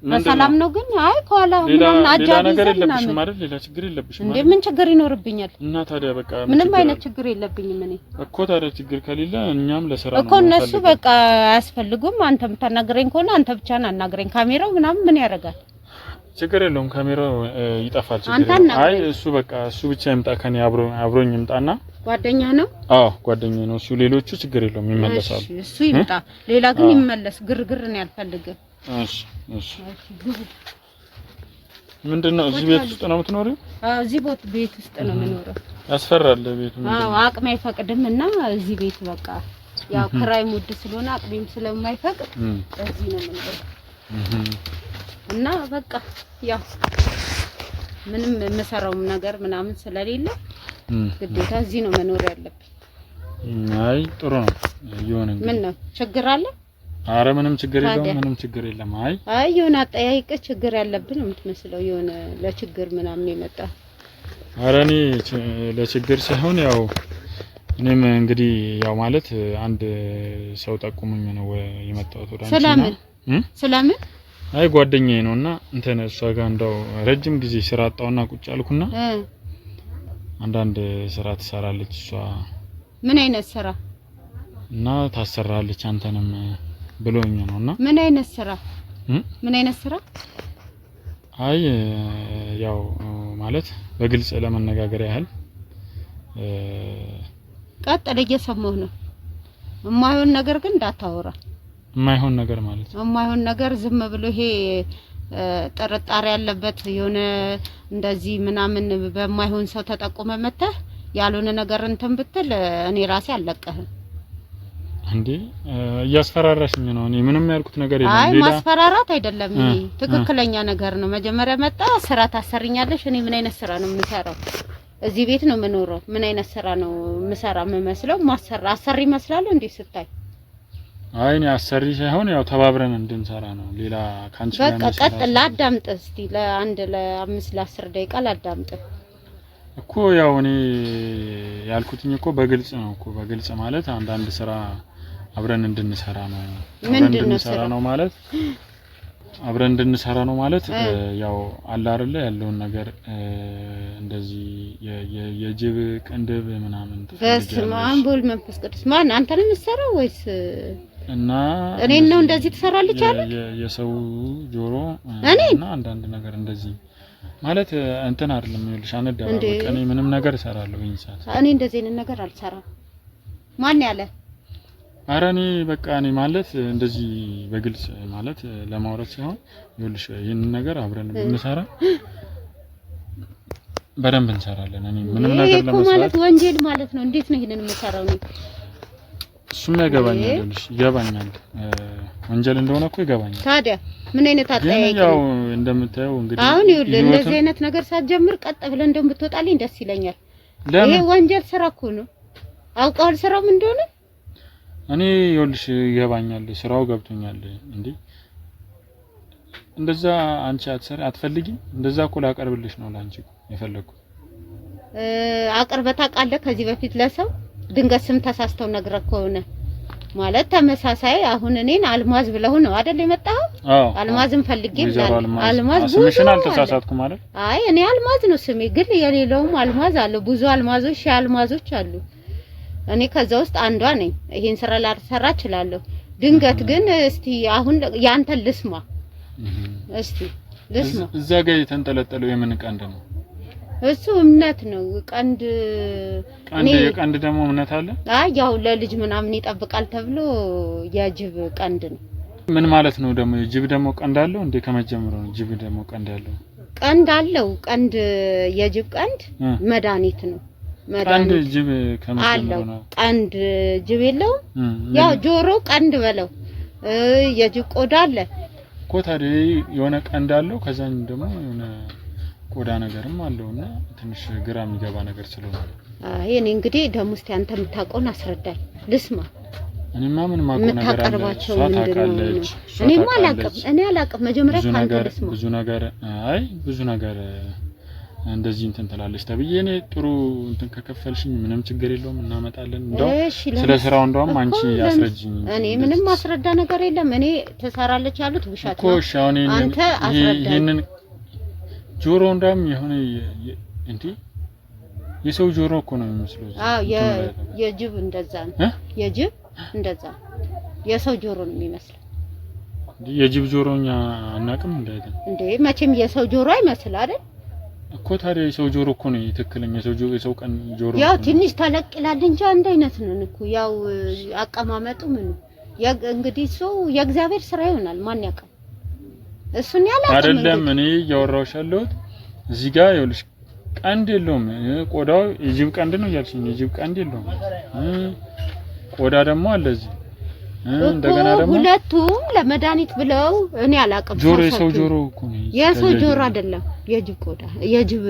በሰላም ነው። ግን አይ ከኋላ ምንም አጃቢ ነገር የለብሽም አይደል? ሌላ ችግር የለብሽም እንዴ? ምን ችግር ይኖርብኛል? እና ታዲያ በቃ ምንም አይነት ችግር የለብኝም እኔ እኮ። ታዲያ ችግር ከሌለ እኛም ለስራ ነው እኮ እነሱ በቃ አያስፈልጉም። አንተ የምታናግረኝ ከሆነ አንተ ብቻ አናግረኝ። ካሜራው ምናምን ምን ያደርጋል? ችግር የለውም። ካሜራው ይጠፋል። ችግር አይ እሱ በቃ እሱ ብቻ ይምጣ፣ ከኔ አብሮኝ ይምጣና። ጓደኛ ነው? አዎ ጓደኛዬ ነው እሱ። ሌሎቹ ችግር የለውም ይመለሳሉ። እሱ ይምጣ። ሌላ ግን ይመለስ። ግርግር ነው ያልፈልግም። እሺ ምንድነው? እዚህ ቤት ውስጥ ነው የምትኖሪው? አዎ እዚህ ቤት ውስጥ ነው የምኖረው። ያስፈራል ቤቱ። አዎ አቅሜ አይፈቅድምና እዚህ ቤት በቃ ያው ክራይ ሙድ ስለሆነ አቅሜም ስለማይፈቅድ እዚህ ነው የምኖረው። እና በቃ ያው ምንም የምሰራውም ነገር ምናምን ስለሌለ ግዴታ እዚህ ነው መኖር ያለብኝ። አይ ጥሩ ነው ይሁን። እንግዲህ ምን ነው ችግር አለ? አረ ምንም ችግር የለውም፣ ምንም ችግር የለም። አይ የሆነ አጠያይቀ ችግር ያለብን ነው የምትመስለው፣ የሆነ ለችግር ምናምን የመጣ። አረ እኔ ለችግር ሳይሆን ያው እኔም እንግዲህ ያው ማለት አንድ ሰው ጠቁሙኝ ነው የመጣሁት ወደ አንቺ። ስለምን? አይ ጓደኛዬ ነውና እንትን እሷ ጋር እንደው ረጅም ጊዜ ስራ አጣውና ቁጭ አልኩና አንዳንድ ስራ ትሰራለች እሷ። ምን አይነት ስራ? እና ታሰራለች አንተንም ብሎኝ ነውና። ምን አይነት ስራ? ምን አይነት ስራ? አይ ያው ማለት በግልጽ ለመነጋገር ያህል ቀጥል፣ እየሰማሁ ነው። የማይሆን ነገር ግን እንዳታወራ። የማይሆን ነገር ማለት የማይሆን ነገር ዝም ብሎ ይሄ ጥርጣሬ ያለበት የሆነ እንደዚህ ምናምን በማይሆን ሰው ተጠቆመ መተህ ያልሆነ ነገር እንትን ብትል እኔ ራሴ አልለቀህም። እንዴ እያስፈራራሽኝ ነው? እኔ ምንም ያልኩት ነገር የለም። አይ ማስፈራራት አይደለም፣ ይሄ ትክክለኛ ነገር ነው። መጀመሪያ መጣ ስራ ታሰርኛለሽ። እኔ ምን አይነት ስራ ነው የምሰራው? እዚህ ቤት ነው የምኖረው። ምን አይነት ስራ ነው የምሰራ የምመስለው? አሰሪ ይመስላል እንዴ ስታይ? አይ እኔ አሰሪ ሳይሆን ያው ተባብረን እንድንሰራ ነው። ሌላ ካንቺ ጋር በቃ ቀጥል። ላዳምጥ እስቲ ለ5 ለ10 ደቂቃ ላዳምጥ እኮ። ያው እኔ ያልኩትኝ እኮ በግልጽ ነው እኮ። በግልጽ ማለት አንዳንድ ስራ አብረን እንድንሰራ ነው። አብረን እንድንሰራ ነው ማለት ያው አለ አይደለ ያለውን ነገር እንደዚህ የጅብ ቅንድብ ምናምን በስመ አብ ወወልድ ወመንፈስ ቅዱስ። ማን አንተ ነው የምትሰራው ወይስ? እና እኔን ነው እንደዚህ ትሰራለች አለ የሰው ጆሮ እና አንዳንድ ነገር እንደዚህ ማለት እንትን አይደለም። ይኸውልሽ አንደባበቅ እኔ ምንም ነገር እሰራለሁ በእንሳት። እኔ እንደዚህ አይነት ነገር አልሰራም። ማን ያለ? ኧረ እኔ በቃ እኔ ማለት እንደዚህ በግልጽ ማለት ለማውራት ሳይሆን ይኸውልሽ ይሄንን ነገር አብረን ብንሰራ በደንብ እንሰራለን። እኔ ምንም ነገር ለመስራት ማለት ወንጀል ማለት ነው። እንዴት ነው ይሄንን የምሰራው ነው? እሱም ያገባኛል። ይኸውልሽ ይገባኛል፣ ወንጀል እንደሆነ እኮ ይገባኛል። ታዲያ ምን አይነት አጠያየቅ ያው እንደምታየው እንግዲህ አሁን ይኸውልህ እንደዚህ አይነት ነገር ሳትጀምር ቀጥ ብለህ እንደውም ብትወጣልኝ ደስ ይለኛል። ይሄ ወንጀል ስራ እኮ ነው። አውቀዋል ስራው ምን እንደሆነ? እኔ ይኸውልሽ ይገባኛል፣ ስራው ገብቶኛል። እንዴ እንደዛ አንቺ አትፈልጊም? እንደዛ እኮ ላቀርብልሽ ነው ላንቺ የፈለኩት አቅርበታ ቃለ ከዚህ በፊት ለሰው ድንገት ስም ተሳስተው ነግረህ ከሆነ ማለት ተመሳሳይ አሁን እኔን አልማዝ ብለው ነው አይደል የመጣው? አልማዝን ፈልጌ ብላል። አልማዝ ስምሽን አልተሳሳትኩም ማለት? አይ እኔ አልማዝ ነው ስሜ፣ ግን የሌላውም አልማዝ አለ። ብዙ አልማዞች አልማዞች አሉ። እኔ ከዛ ውስጥ አንዷ ነኝ። ይሄን ስራ ላልሰራ እችላለሁ። ድንገት ግን እስቲ አሁን ያንተን ልስማ። እስቲ ልስማ። እዛ ጋር የተንጠለጠለው የምን ቀንድ ነው? እሱ እምነት ነው። ቀንድ የቀንድ ደግሞ እምነት አለ። አይ ያው ለልጅ ምናምን ይጠብቃል ተብሎ የጅብ ቀንድ ነው። ምን ማለት ነው ደግሞ? የጅብ ደግሞ ቀንድ አለው እንዴ? ከመጀመሩ ነው ጅብ ደግሞ ቀንድ ያለው? ቀንድ አለው። ቀንድ የጅብ ቀንድ መድኃኒት ነው። ቀንድ ጅብ ከመጀመሩ ነው። ቀንድ ጅብ የለውም። ያው ጆሮ ቀንድ በለው። የጅብ ቆዳ አለ እኮ ታዲያ የሆነ ቀንድ አለው። ከዛኝ ደግሞ የሆነ ቆዳ ነገርም አለውና ትንሽ ግራ የሚገባ ነገር ስለሆነ አይ እኔ እንግዲህ ደግሞ እስቲ አንተ የምታውቀውን አስረዳኝ ልስማ። እኔማ ምን ማውቀው ነገር አለ? ታውቃለች። እኔ አላውቅም። መጀመሪያ ካንተ ልስማ። ብዙ ነገር እንደዚህ እንትን ትላለች ተብዬ እኔ ጥሩ እንትን ከከፈልሽኝ ምንም ችግር የለውም እናመጣለን። እንደው ስለ ስራው እንደውም አንቺ አስረጅኝ። እኔ ምንም ማስረዳ ነገር የለም። እኔ ተሰራለች ያሉት ውሻት ነው። እኮ አሁን አንተ አስረዳኝ። ይሄንን ጆሮ እንደውም የሆነ እንዴ የሰው ጆሮ እኮ ነው የሚመስለው። አዎ የጅብ እንደዛ ነው። የጅብ እንደዛ የሰው ጆሮ ነው የሚመስለው። የጅብ ጆሮኛ አናቅም እንዴ? መቼም የሰው ጆሮ አይመስል አይደል እኮ። ታዲያ የሰው ጆሮ እኮ ነው ትክክለኛ የሰው ቀን ጆሮ። ያው ትንሽ ተለቅ ይላል እንጂ አንድ አይነት ነው እኮ። ያው አቀማመጡ ምን እንግዲህ ሰው የእግዚአብሔር ስራ ይሆናል። ማን ያውቃል? እሱን ያላቀም አይደለም። እኔ ያወራሁሽ ያለሁት እዚህ ጋር ይኸውልሽ ቀንድ የለውም። ቆዳው የጅብ ቀንድ ነው ያልሽኝ። የጅብ ቀንድ የለውም። ቆዳ ደግሞ አለ እዚህ። እንደገና ደግሞ ሁለቱም ለመድኃኒት ብለው እኔ አላቀም። ጆሮ የሰው ጆሮ እኮ ነው። የሰው ጆሮ አይደለም የጅብ ቆዳ የጅብ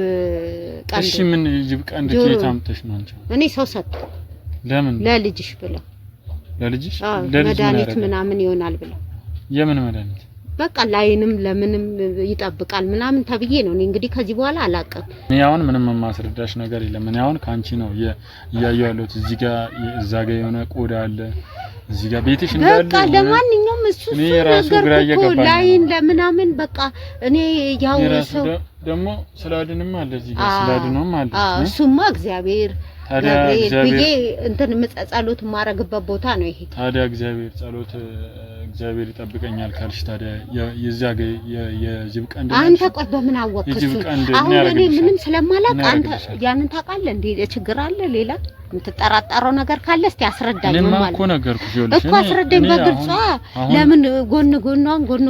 ቀንድ። እሺ ምን የጅብ ቀንድ ከየት አምጥተሽ ነው አንቺ? እኔ ሰው ሰጠው። ለምን? ለልጅሽ ብለው። ለልጅሽ መድኃኒት ምናምን ይሆናል ብለው። የምን መድኃኒት? በቃ ላይንም ለምንም ይጠብቃል ምናምን ተብዬ ነው። እኔ እንግዲህ ከዚህ በኋላ አላቀም። እኔ አሁን ምንም ማስረዳሽ ነገር የለም። እኔ አሁን ካንቺ ነው እያየሁ ያለሁት። እዚህ ጋር እዛ ጋር የሆነ ቆዳ አለ እዚህ ጋር ቤትሽ እንዳለ። በቃ ለማንኛውም እሱ ነገር እኮ ላይን ለምናምን በቃ እኔ ያው ሰው ደግሞ ስላድንም አለ እዚህ ጋር ስላድንም አለ። እሱማ እግዚአብሔር ታዲያ እንትን ጸሎት ማረግበት ቦታ ነው ይሄ። ታዲያ እግዚአብሔር ጸሎት እግዚአብሔር ይጠብቀኛል ካልሽ ታዲያ የዛ የጅብ ቀንድ አንተ ቆይ በምን አወቅሽ? አሁን እኔ ምንም ስለማላውቅ አንተ ያንን ታውቃለህ እንዴ? ችግር አለ ሌላ የምትጠራጠረው ነገር ካለ እስቲ አስረዳኝ። ምን ማለት እኮ ነገርኩሽ። ይኸውልሽ እኮ አስረዳኝ በግልጽ። ለምን ጎን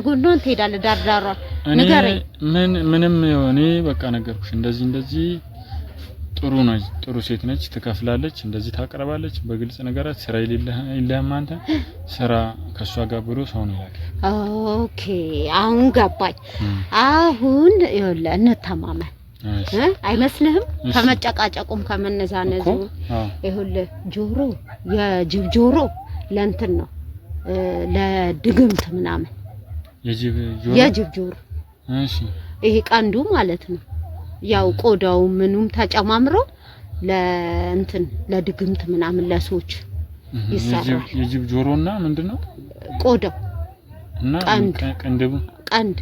ጎኗን ትሄዳለህ? ዳርዳሯን ንገረኝ። ምንም እኔ በቃ ነገርኩሽ። እንደዚህ ጥሩ ሴት ነች፣ ትከፍላለች፣ እንደዚህ ታቀርባለች። በግልጽ ነገራት ስራ የለህም አንተ ስራ ከሷ ጋር ብሎ ሰው ነው ያለው። ኦኬ አሁን ገባኝ። አሁን ይኸውልህ እንተማመን አይመስልህም? ከመጨቃጨቁም ከመነዛነዙ ይኸውልህ ጆሮ የጅብ ጆሮ ለእንትን ነው ለድግምት ምናምን የጅብ ጆሮ እሺ ይሄ ቀንዱ ማለት ነው። ያው ቆዳው ምኑም ተጨማምሮ ለእንትን ለድግምት ምናምን ለሰዎች ይሰራል። የጅብ ጆሮና ምንድነው ቆዳው እና ቅንድቡ ቀንድ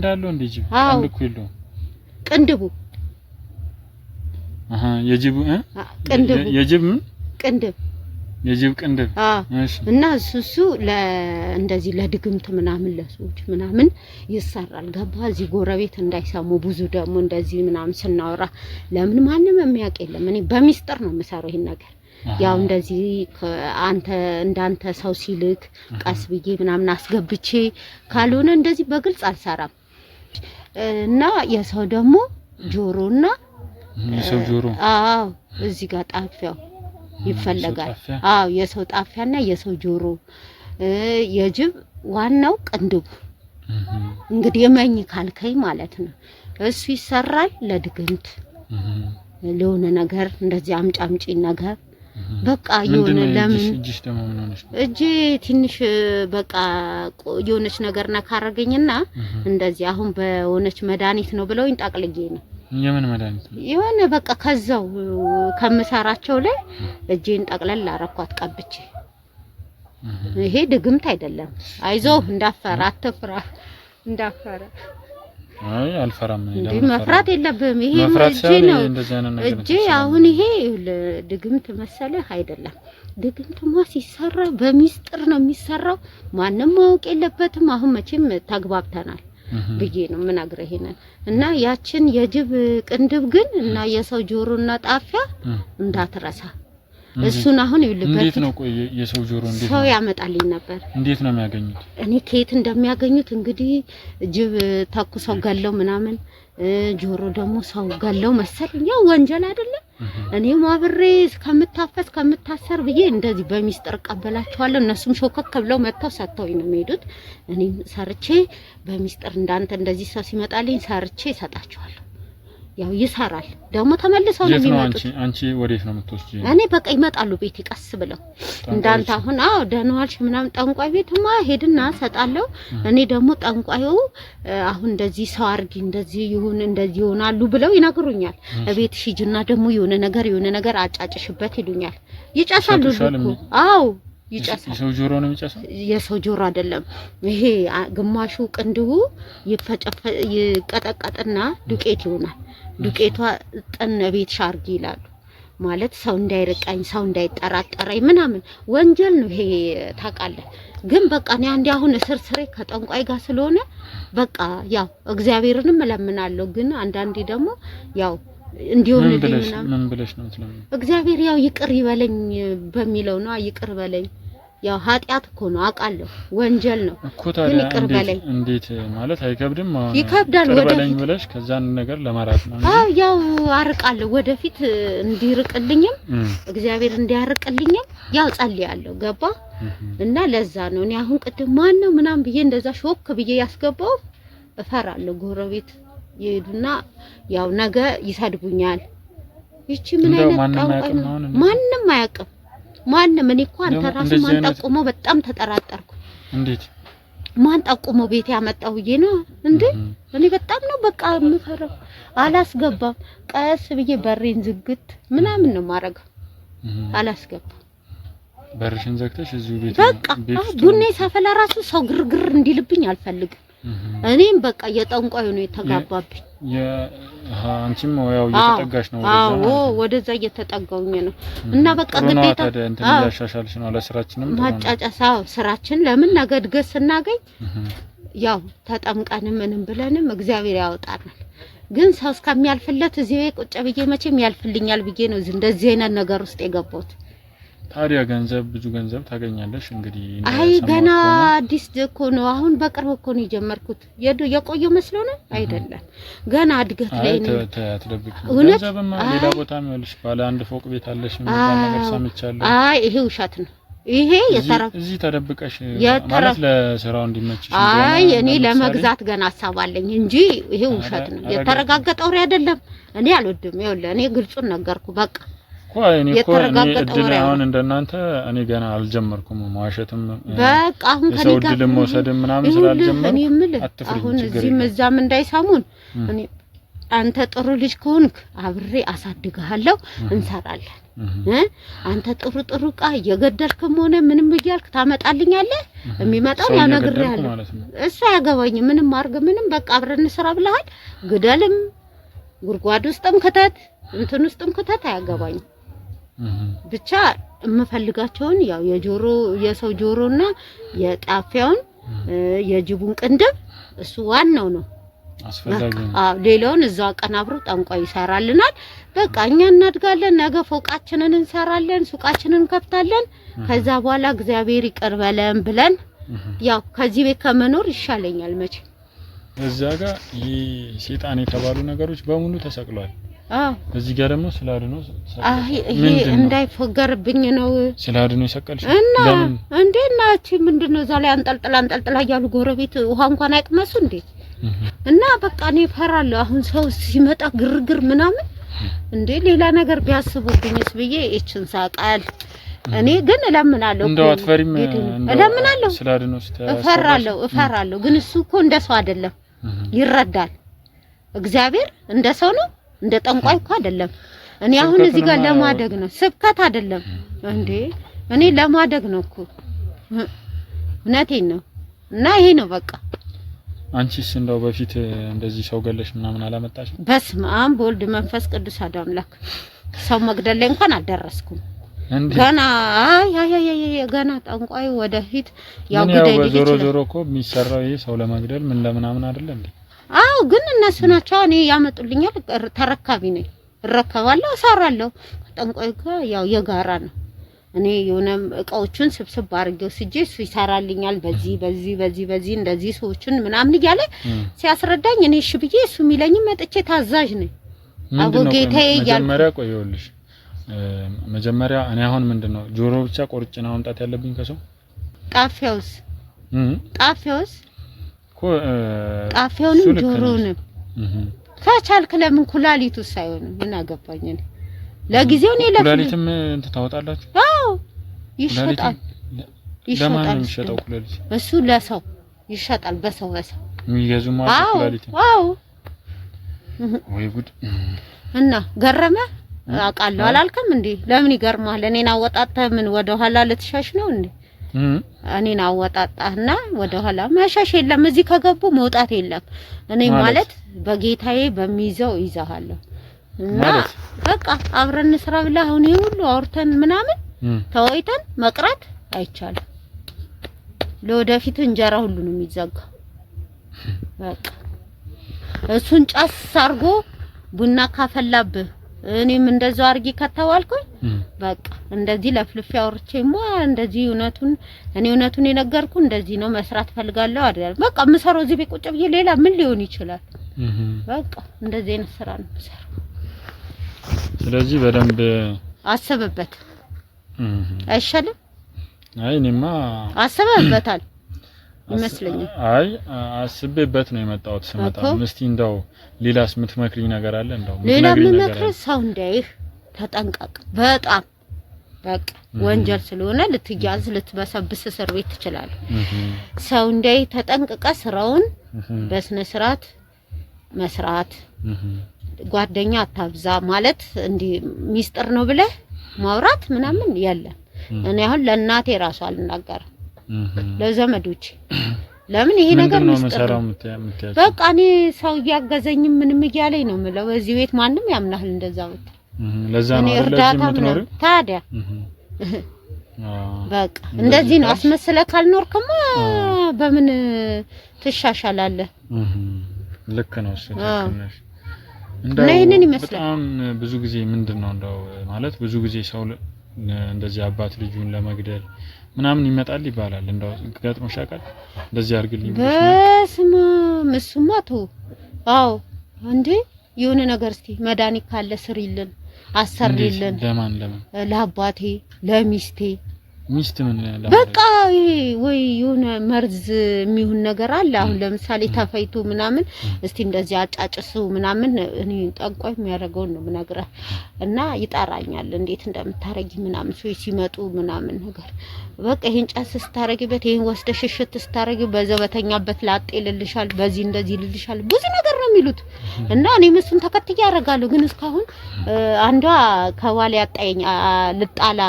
አለው እንዴ? ጅብ ቀንድ እኮ የለውም። ቅንድቡ የጅብ ቅንድቡ የጅብ ምን ቅንድብ የጅብ ቅንድብ እሺ። እና እሱ እንደዚህ ለድግምት ምናምን ለሰዎች ምናምን ይሰራል። ገባ? እዚህ ጎረቤት እንዳይሰሙ ብዙ ደግሞ እንደዚህ ምናምን ስናወራ ለምን ማንም የሚያውቅ የለም። እኔ በሚስጥር ነው የምሰራው ይሄን ነገር። ያው እንደዚህ አንተ እንዳንተ ሰው ሲልክ ቀስ ብዬ ምናምን አስገብቼ ካልሆነ እንደዚህ በግልጽ አልሰራም። እና የሰው ደግሞ ጆሮና የሰው ጆሮ እዚህ ጋር ጣፊያው ይፈለጋል። የሰው ጣፊያና የሰው ጆሮ የጅብ ዋናው ቅንድቡ እንግዲህ የመኝ ካልከኝ ማለት ነው። እሱ ይሰራል ለድግምት ለሆነ ነገር እንደዚህ አምጫምጪ ነገር በቃ የሆነ ለምን እጄ ትንሽ በቃ የሆነች ነገር ነካረገኝና እንደዚህ አሁን በሆነች መድኃኒት ነው ብለውኝ ጠቅልዬ ነው የምን መድኃኒት የሆነ በቃ ከዛው ከምሰራቸው ላይ እጄን ጠቅለል አረኳት ቀብቼ። ይሄ ድግምት አይደለም። አይዞህ እንዳፈራ አትፍራ እንዳፈራ። አይ አልፈራም። እንዴ መፍራት የለብህም። ይሄ እጄ ነው እጄ። አሁን ይሄ ድግምት መሰለህ አይደለም። ድግምትማ ሲሰራ በሚስጥር ነው የሚሰራው። ማንንም ማወቅ የለበትም። አሁን መቼም ተግባብተናል ብዬ ነው የምናግረህ ይሄንን እና ያችን የጅብ ቅንድብ ግን እና የሰው ጆሮና ጣፊያ እንዳትረሳ። እሱን አሁን ይልበል። እንዴት ነው ቆይ የሰው ጆሮ እንዴት ሰው ያመጣልኝ ነበር? እንዴት ነው የሚያገኙት? እኔ ከየት እንደሚያገኙት እንግዲህ ጅብ ተኩሰው ገለው ምናምን ጆሮ ደግሞ ሰው ገለው መሰለኝ። ያው ወንጀል አይደለም። እኔም አብሬ ከምታሰር ብዬ እንደዚህ በሚስጥር ቀበላቸዋለሁ። እነሱም ሾከክ ብለው መጥተው ሰጥተውኝ ነው የሚሄዱት። እኔም ሰርቼ በሚስጥር እንዳንተ እንደዚህ ሰው ሲመጣልኝ ሰርቼ እሰጣቸዋለሁ። ያው ይሰራል ደግሞ ተመልሰው ነው የሚመጡት። አንቺ ወዴት ነው የምትወስጂው? እኔ በቃ ይመጣሉ ቤት ይቀስ ብለው እንዳንተ አሁን ደህናዋልሽ ምናምን ጠንቋይ ቤትማ ሄድና ሰጣለሁ። እኔ ደግሞ ጠንቋዩ አሁን እንደዚህ ሰው አርጊ እንደዚህ ይሁን እንደዚህ ይሆናሉ ብለው ይነግሩኛል። እቤት ሂጂና ደግሞ የሆነ ነገር አጫጭሽበት ይሉኛል። ይጨሳሉ እኮ አዎ ይጨሳል። የሰው ጆሮ ነው የሚጨሳው? የሰው ጆሮ አይደለም። ይሄ ግማሹ ቅንድቡ ይቀጠቀጥና ዱቄት ይሆናል። ዱቄቷ ቤት ሻርጊ ይላሉ ማለት ሰው እንዳይርቀኝ ሰው እንዳይጠራጠረኝ ምናምን ወንጀል ነው ይሄ ታውቃለህ። ግን በቃ እኔ አንዴ አሁን ስሬ ከጠንቋይ ጋር ስለሆነ በቃ ያው እግዚአብሔርንም እለምናለሁ። ግን አንዳንዴ ደግሞ ያው እንዲሆንልኝ ምናምን ምን ብለሽ ነው ትላለህ? እግዚአብሔር ያው ይቅር ይበለኝ በሚለው ነው። ይቅር በለኝ ያው ኃጢያት እኮ ነው አውቃለሁ፣ ወንጀል ነው እኮ። ታዲያ እንዴት ማለት አይከብድም? ይከብዳል። ወደፊት ብለሽ ከዛን ነገር ለማራቅ ነው። ያው አርቃለሁ ወደፊት እንዲርቅልኝም እግዚአብሔር እንዲያርቅልኝም ያው ጸልያለሁ። ገባ እና ለዛ ነው እኔ አሁን ቅድም ማን ነው ምናምን ብዬ እንደዛ ሾክ ብዬ ያስገባው እፈራለሁ። ጎረቤት ይሄዱና ያው ነገ ይሰድቡኛል። ይቺ ምን አይነት ማንንም አያውቅም። ማንም እኔ እኮ አንተ ራሱ ማን ጠቁሞ በጣም ተጠራጠርኩ። እንዴት ማን ጠቁሞ ቤት ያመጣው ብዬ ነው እንዴ? እኔ በጣም ነው በቃ የምፈራው። አላስገባም። ቀስ ብዬ በሬን ዝግት ምናምን ነው ማረጋው። አላስገባም። በርሽን ዘግተሽ እዚሁ ቤት በቃ ቡኔ ሳፈላ ራሱ ሰው ግርግር እንዲልብኝ አልፈልግም። እኔም በቃ የጠንቋዩ ነው የተጋባብኝ። አንቺም ያው እየተጠጋሽ ነው ወደዛ? አዎ ወደዛ እየተጠጋውኝ ነው። እና በቃ ግዴታ እንትን ያሻሻልሽ ነው ለስራችንም ማጫጫሳው ስራችን ለምን ነገ እድገት ስናገኝ ያው ተጠምቀን ምንም ብለንም እግዚአብሔር ያወጣናል። ግን ሰው እስከሚያልፍለት እዚህ ቁጭ ብዬ መቼም ያልፍልኛል ብዬ ነው እንደዚህ አይነት ነገር ውስጥ የገባሁት። ታዲያ ብዙ ገንዘብ ታገኛለሽ እንግዲህ? አይ ገና አዲስ እኮ ነው። አሁን በቅርብ እኮ ነው የጀመርኩት። የቆየው መስሎ ነው አይደለም። ገና እድገት ላይ ነው። ተደብቂ ገንዘብማ ሌላ ቦታ ነው ያለሽ። ባለ አንድ ፎቅ ቤት አለሽ የሚባል ነገር ሰምቻለሁ። አይ ይሄ ውሸት ነው። ይሄ እዚህ ተደብቀሽ ማለት ለስራው እንዲመችሽ ነው። አይ እኔ ለመግዛት ገና ሐሳብ አለኝ እንጂ ይሄ ውሸት ነው። የተረጋገጠ ወሬ አይደለም። እኔ አልወድም። ይኸውልህ እኔ ግልጹን ነገርኩ በቃ። እኔ አሁን እንደናንተ እኔ ገና አልጀመርኩም ማዋሸትም በቃ አሁን ከኔ ጋር ሰው መውሰድም ምናምን ስላልጀመርኩ አሁን እዚህም እዛም እንዳይሳሙን እኔ አንተ ጥሩ ልጅ ከሆንክ አብሬ አሳድግሃለሁ እንሰራለን። አንተ ጥሩ ዕቃ እየገደልክም ሆነ ምንም እያልክ ታመጣልኛለህ። የሚመጣው ያነግርሃለሁ እሱ ያገባኝ ምንም አርግ ምንም በቃ አብረን እንስራ ብለሃል። ግደልም ጉርጓድ ውስጥም ከተት እንትን ውስጥም ከተት አያገባኝ። ብቻ የምፈልጋቸውን ያው የሰው ጆሮና የጣፊያውን የጅቡን ቅንድብ እሱ ዋናው ነው አስፈላጊ ነው። ሌላውን እዛው አቀናብሮ ጠንቋይ ይሰራልናል። በቃ እኛ እናድጋለን። ነገ ፎቃችንን እንሰራለን፣ ሱቃችንን እንከፍታለን። ከዛ በኋላ እግዚአብሔር ይቅር በለን ብለን ያው ከዚህ ቤት ከመኖር ይሻለኛል መቼ። እዛ ጋር የሰይጣን የተባሉ ነገሮች በሙሉ ተሰቅሏል። እዚህ ጋር ደግሞ ስላድኖ ይሄ እንዳይፈገርብኝ ነው። ስላድኖ ይሰቀልሽ እና እንዴና እቺ ምንድነው እዛ ላይ አንጠልጥላ ያሉ ጎረቤት ውሃ እንኳን አይቅመሱ እንዴ? እና በቃ እኔ እፈራለሁ። አሁን ሰው ሲመጣ ግርግር ምናምን እንዴ ሌላ ነገር ቢያስቡብኝስ ብዬ እቺን ሳቃል። እኔ ግን እለምናለሁ እንደው አትፈሪም? እለምናለሁ። ስላድኖ እፈራለሁ። ግን እሱ እኮ እንደሰው አይደለም፣ ይረዳል። እግዚአብሔር እንደ ሰው ነው እንደ ጠንቋይ እኮ አይደለም። እኔ አሁን እዚህ ጋር ለማደግ ነው ስብከት አይደለም እንዴ እኔ ለማደግ ነው እኮ እውነቴን ነው። እና ይሄ ነው በቃ። አንቺስ እንደው በፊት እንደዚህ ሰው ገለሽ ምናምን አላመጣሽም? በስመ አብ ወልድ መንፈስ ቅዱስ አሐዱ አምላክ። ሰው መግደል ላይ እንኳን አልደረስኩም ገና። አይ ገና ጠንቋይ ወደፊት ያው ግዴ ዞሮ ዞሮ እኮ የሚሰራው ይሄ ሰው ለመግደል ምን ለምናምን አይደል እንዴ? አዎ ግን እነሱ ናቸው እኔ ያመጡልኛል። ተረካቢ ነኝ፣ እረከባለሁ፣ እሰራለሁ። ጠንቋይ ጋር ያው የጋራ ነው። እኔ የሆነ እቃዎቹን ስብስብ አድርጌው ስጄ እሱ ይሰራልኛል። በዚህ እንደዚህ ሰዎችን ምናምን እያለ ሲያስረዳኝ እኔ እሺ ብዬ እሱ የሚለኝ መጥቼ ታዛዥ ነኝ። አቦ ጌታዬ መጀመሪያ ቆየውልሽ መጀመሪያ እኔ አሁን ምንድነው ጆሮ ብቻ ቆርጬ ነው ማምጣት ያለብኝ ከሰው? ጣፊያውስ ጣፊያውንም ጆሮንም ከቻልክ ለምን ኩላሊቱ ሳይሆን ምን አገባኝ እኔ ለጊዜው ነው ለምን ኩላሊትም እንት ታወጣላችሁ? አዎ ይሸጣል። ለማን ነው የሚሸጠው ኩላሊት? እሱ ለሰው ይሸጣል። በሰው የሚገዙ ማለት ኩላሊት? አዎ ወይ ጉድ! እና ገረመ አውቃለሁ አላልከም እንዴ? ለምን ይገርማል? እኔን አወጣጣህ ምን ወደ ኋላ ልትሸሽ ነው እንዴ? እኔን አወጣጣህና ወደ ኋላ መሸሽ የለም። እዚህ ከገቡ መውጣት የለም። እኔ ማለት በጌታዬ በሚይዘው ይዛሃለሁ እና በቃ አብረን ስራ ብላ አሁን ይሄ ሁሉ አውርተን ምናምን ተወይተን መቅረት አይቻልም። ለወደፊት እንጀራ ሁሉ ነው የሚዘጋው። በቃ እሱን ጫስ አርጎ ቡና ካፈላብህ እኔም እንደዛው አርጊ ከተዋልኩኝ በቃ እንደዚህ ለፍልፍ ያወርቼማ እንደዚህ እውነቱን የነገርኩ እንደዚህ ነው መስራት ፈልጋለሁ አይደል? በቃ ምሰራው እዚህ ቤት ቁጭ ብዬ ሌላ ምን ሊሆን ይችላል? በቃ እንደዚህ አይነት ስራ ነው ምሰራው። ስለዚህ በደንብ አሰበበት አይሻልም? አይ እኔማ አሰበበታል ይመስለኛል። አይ አስቤበት ነው የመጣሁት። ስመጣ እስቲ እንደው ሌላስ የምትመክሪኝ ነገር አለ? እንደው ሌላ ምክር ሰው እንዳይህ ተጠንቀቅ። በጣም በቃ ወንጀል ስለሆነ ልትያዝ ልትበሰብስ እስር ቤት ትችላለህ። ሰው እንዳይህ ተጠንቀቀ ስራውን በስነ ስርዓት መስራት። ጓደኛ አታብዛ ማለት እንዲ ሚስጥር ነው ብለህ ማውራት ምናምን ያለን እኔ አሁን ለእናቴ ራሱ አልናገርም ለዘመዶች ለምን ይሄ ነገር ሚስጥር በቃ እኔ ሰው ያገዘኝ ምንም ይያለኝ ነው የምለው። በዚህ ቤት ማንንም ያምናል እንደዛ ወጥ ለዛ ነው ለዚህ የምትኖር ታዲያ በቃ እንደዚህ ነው። አስመስለ ካልኖርክማ በምን ትሻሻላለህ? ልክ ነው እሱ ትክክለሽ። እንደው በጣም ብዙ ጊዜ ምንድነው እንደው ማለት ብዙ ጊዜ ሰው እንደዚህ አባት ልጁን ለመግደል ምናምን ይመጣል ይባላል። እንደው ገጥሞሽ ያውቃል? እንደዚህ አርግልኝ በስማ መስማቱ አዎ እንዴ የሆነ ነገር እስቲ መድኃኒት ካለ ስሪልን አሰርልን። ለማን ለአባቴ ለሚስቴ ሚስት ምን በቃ ይሄ ወይ የሆነ መርዝ የሚሆን ነገር አለ። አሁን ለምሳሌ ተፈይቶ ምናምን እስቲ እንደዚህ አጫጭሱ ምናምን እኔ ጠንቋይ የሚያደርገው ነው ምናገር እና ይጣራኛል እንዴት እንደምታረጊ ምናምን ሰው ሲመጡ ምናምን ነገር በቃ ይሄን ጫስ ስታረጊበት ይሄን ወስደሽ ሽሽት ስታረጊ በዘበተኛበት ላጤ ልልሻል በዚህ እንደዚህ ልልሻል ብዙ ነገር ነው የሚሉት እና እኔ መስን ተከትዬ ያረጋለሁ። ግን እስካሁን አንዷ ከዋለ ያጣየኝ ልጣላ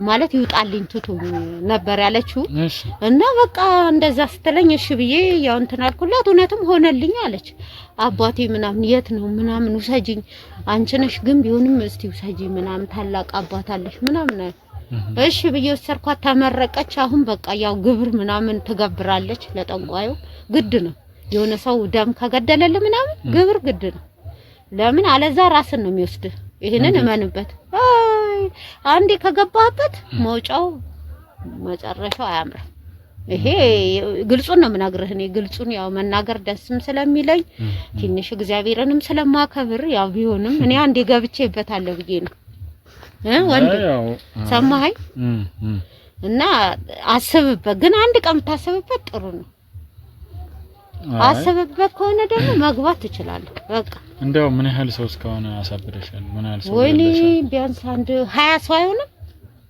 ማለት ይውጣልኝ ትቶ ነበር ያለችው እና በቃ እንደዛ ስትለኝ እሺ ብዬ ያው እንትን አልኩላት። እውነትም ሆነልኝ አለች። አባቴ ምናምን የት ነው ምናምን ውሰጂኝ አንቺ ነሽ ግን ቢሆንም እስቲ ውሰጂኝ ምናምን ታላቅ አባት አለሽ ምናምን እሺ ብዬ ወሰርኳት። ተመረቀች። አሁን በቃ ያው ግብር ምናምን ትገብራለች ለጠንቋዩ ግድ ነው። የሆነ ሰው ደም ከገደለለ ምናምን ግብር ግድ ነው። ለምን አለዛ ራስን ነው የሚወስድ። ይሄንን እመንበት። አይ አንዴ ከገባህበት መውጫው መጨረሻው አያምርም። ይሄ ግልጹን ነው የምናገርህ። እኔ ግልጹን ያው መናገር ደስም ስለሚለኝ ትንሽ እግዚአብሔርንም ስለማከብር ያው ቢሆንም እኔ አንዴ ገብቼበታለሁ ብዬ ነው ወንድ ሰማኸኝ። እና አስብበት። ግን አንድ ቀን ታስብበት ጥሩ ነው። አስብበት ከሆነ ደግሞ መግባት ትችላለህ። በቃ እንደው ምን ያህል ሰው እስካሁን አሳብደሻል? ምን ያህል ሰው ወይኔ ቢያንስ አንድ 20 ሰው አይሆንም?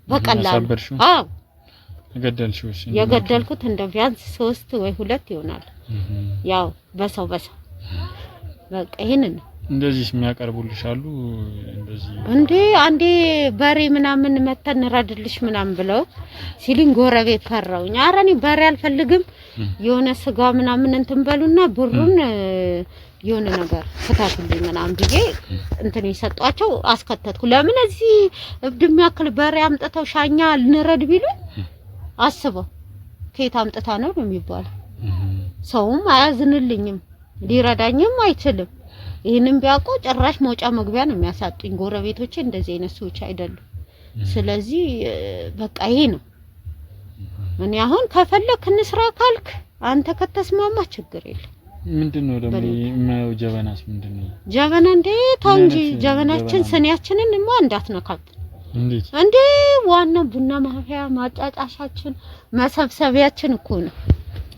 በቀላሉ አዎ የገደልሽውስ? የገደልኩት እንደው ቢያንስ 3 ወይ 2 ይሆናል። ያው በሰው በቃ ይሄንን እንደዚህ የሚያቀርቡልሽ አሉ እንደዚህ እንዴ አንዴ በሬ ምናምን መተን ረድልሽ ምናምን ብለው ሲሉኝ ጎረቤት ፈራውኝ። ኧረ እኔ በሬ አልፈልግም የሆነ ስጋ ምናምን እንትን በሉና ብሩን የሆነ ነገር ፍታቱልኝ ምናምን ብዬ እንትን ይሰጧቸው አስከተትኩ። ለምን እዚህ እብድ የሚያክል በሬ አምጥተው ሻኛ ልንረድ ቢሉኝ አስበው ከየት አምጥታ ነው የሚባለው። ሰውም አያዝንልኝም ሊረዳኝም አይችልም። ይሄንን ቢያውቁ ጭራሽ መውጫ መግቢያ ነው የሚያሳጡኝ። ጎረቤቶቼ እንደዚህ አይነት ሰዎች አይደሉም። ስለዚህ በቃ ይሄ ነው። እኔ አሁን ከፈለክ እንስራ ካልክ አንተ ከተስማማ ችግር የለም። ምንድነው ደግሞ የማየው ጀበናስ ምንድነው? ጀበና እንዴ ታው እንጂ ጀበናችን ስኒያችንን እንዳትነካብን። እንዴት እንዴ ዋና ቡና ማፍያ ማጫጫሻችን መሰብሰቢያችን እኮ ነው።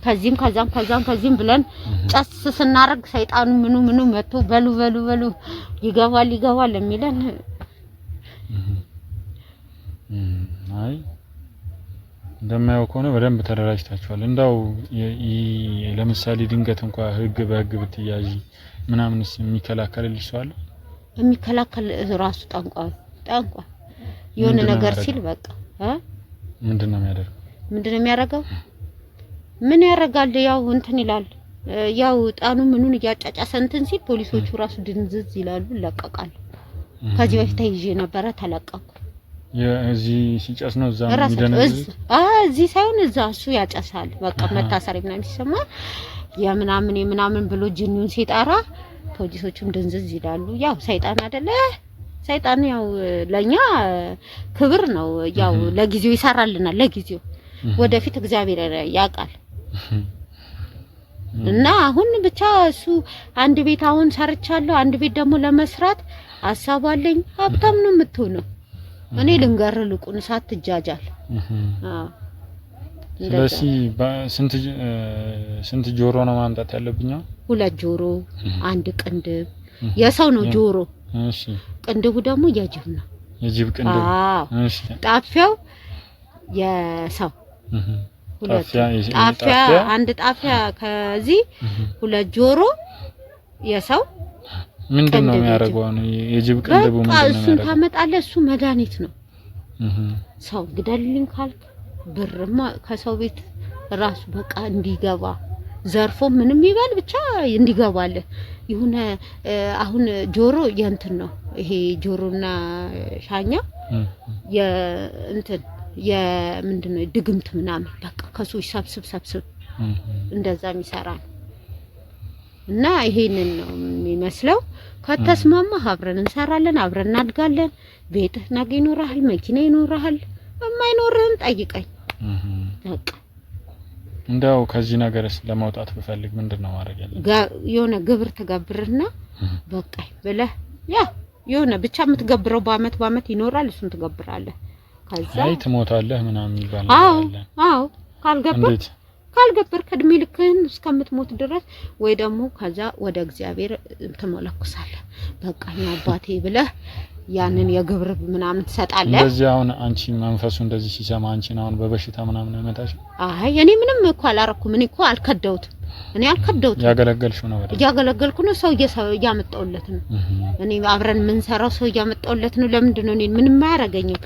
ከዚህም ብለን ጫስ ስናረግ ሰይጣኑ ምኑ መጥቶ በሉ ይገባል የሚለን አይ እንደማየው ከሆነ በደንብ ተደራጅታችኋል። እንዳው ለምሳሌ ድንገት እንኳን ህግ በህግ ብትያዢ ምናምንስ የሚከላከልልሽ ሰው አለ? የሚከላከል ራሱ ጠንቋይ የሆነ ነገር ሲል በቃ ምንድነው የሚያደርገው? ምን ያረጋል? ያው እንትን ይላል። ያው ጣኑ ምኑን እያጫጫሰ እንትን ሲል ፖሊሶቹ ራሱ ድንዝዝ ይላሉ፣ ይለቀቃሉ። ከዚህ በፊት ይዤ ነበረ ተለቀቁ። የዚህ ሲጨስ ነው እዛ የሚደነዝ እዚህ ሳይሆን እዛ እሱ ያጨሳል። በቃ መታሰር ምናምን ሲሰማ የምናምን ብሎ ጅኒውን ሲጣራ ፖሊሶቹም ድንዝዝ ይላሉ። ያው ሰይጣን አይደለ? ሰይጣን ያው ለኛ ክብር ነው። ያው ለጊዜው ይሰራልናል። ለጊዜው ወደፊት እግዚአብሔር ያውቃል። እና አሁን ብቻ እሱ አንድ ቤት አሁን ሰርቻለሁ። አንድ ቤት ደግሞ ለመስራት አሳባለኝ። ሀብታም ነው የምትሆነው። እኔ ልንገር ልቁን ሳትጃጃል። ስለዚህ ስንት ጆሮ ነው ማምጣት ያለብኝ? 2 ጆሮ፣ 1 ቅንድብ። የሰው ነው ጆሮ። እሺ። ቅንድቡ ደግሞ የጅብ ነው። የጅብ ቅንድብ። እሺ። ጣፊያው የሰው ጣፊያ አንድ ጣፊያ ከዚህ 2 ጆሮ የሰው ምንድነው የሚያደርገው? የጅብ ቅንድቡ ምንድነው የሚያደርገው? እሱን ታመጣለህ። እሱ መድኃኒት ነው። ሰው ግደልልኝ ካልክ ብርማ ከሰው ቤት ራሱ በቃ እንዲገባ ዘርፎ ምንም ይባል ብቻ እንዲገባለ ይሁን። አሁን ጆሮ የእንትን ነው ይሄ ጆሮና ሻኛ የእንትን የምንድነው ድግምት ምናምን በቃ ከሰዎች ሰብስብ እንደዛ የሚሰራ ነው። እና ይሄንን ነው የሚመስለው። ከተስማማ አብረን እንሰራለን፣ አብረን እናድጋለን። ቤትህ ነገ ይኖርሃል፣ መኪና ይኖርሃል። የማይኖርህን ጠይቀኝ። በቃ እንደው ከዚህ ነገርስ ለማውጣት ብፈልግ ምንድነው ማድረግ ያለብኝ? የሆነ ግብር ተገብርና በቃ ብለህ የሆነ ብቻ የምትገብረው በአመት ይኖራል። እሱን ትገብራለህ። ከዛ አይ ትሞታለህ ምናምን ይባላል አይደል? አዎ ካልገበር ከእድሜ ልክህን እስከምትሞት ድረስ ወይ ደግሞ ከዛ ወደ እግዚአብሔር ተመለኩሳለህ። በቃኛ አባቴ ብለህ ያንን የግብር ምናምን ትሰጣለህ። እንደዚህ አሁን አንቺ መንፈሱ እንደዚህ ሲሰማ አንቺን አሁን በበሽታ ምናምን አይመጣሽ? አይ እኔ ምንም እኮ አላረኩም። እኔ እኮ አልከደውትም። ያገለገልሽው ነው አይደል? ያገለገልኩ ነው። ሰው እያመጣውለት ነው። እኔ አብረን የምንሰራው ሰው እያመጣውለት ነው። ለምንድን ነው እኔ ምንም አያረገኝም።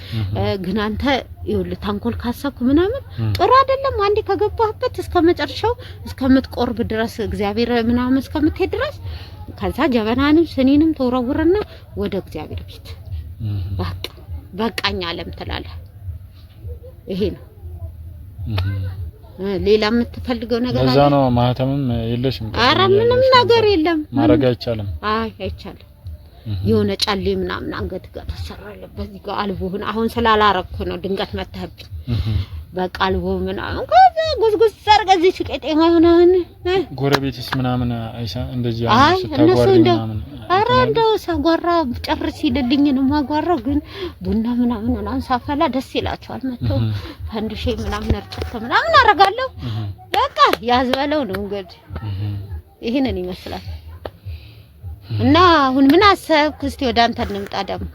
ግን አንተ ይኸውልህ ተንኮል ካሰብኩ ምናምን ጥሩ አይደለም። አንዴ ከገባህበት እስከመጨረሻው እስከምትቆርብ ድረስ እግዚአብሔር ምናምን እስከምትሄድ ድረስ ከዛ ጀበናንም ስኒንም ተወረውረና ወደ እግዚአብሔር ቤት በቃኛ አለም ትላለህ። ይሄ ነው። ሌላ የምትፈልገው ነገር አለ? ለዛ ነው ማህተምም የለሽም? ኧረ ምንም ነገር የለም። ማረጋ አይቻልም። አይቻልም። የሆነ ጫሌ ምናምን አንገት ጋር ተሰራለበት። በዚህ ጋር አልቦህን አሁን ስላላረኩ ነው ድንገት መተህብኝ። በቃ አልቦ ምናምን ጉዝጉዝ አርገዚህ ሲቀጤማ ሆነን ጎረቤትስ ምናምን አይሳ እንደዚህ አሁን ስታጓሪ ምናምን ኧረ እንደው ሳጓራ ጨርስ ይልልኝ ነው ማጓራው። ግን ቡና ምናምን አንሳፈላ ደስ ይላቸዋል። መጥተው ፈንድሼ ምናምን እርጥት ምናምን አረጋለሁ። በቃ ያዝበለው ነው እንግዲህ ይሄንን ይመስላል። እና አሁን ምን አሰብክ? እስቲ ወደ አንተ እንምጣ ደግሞ።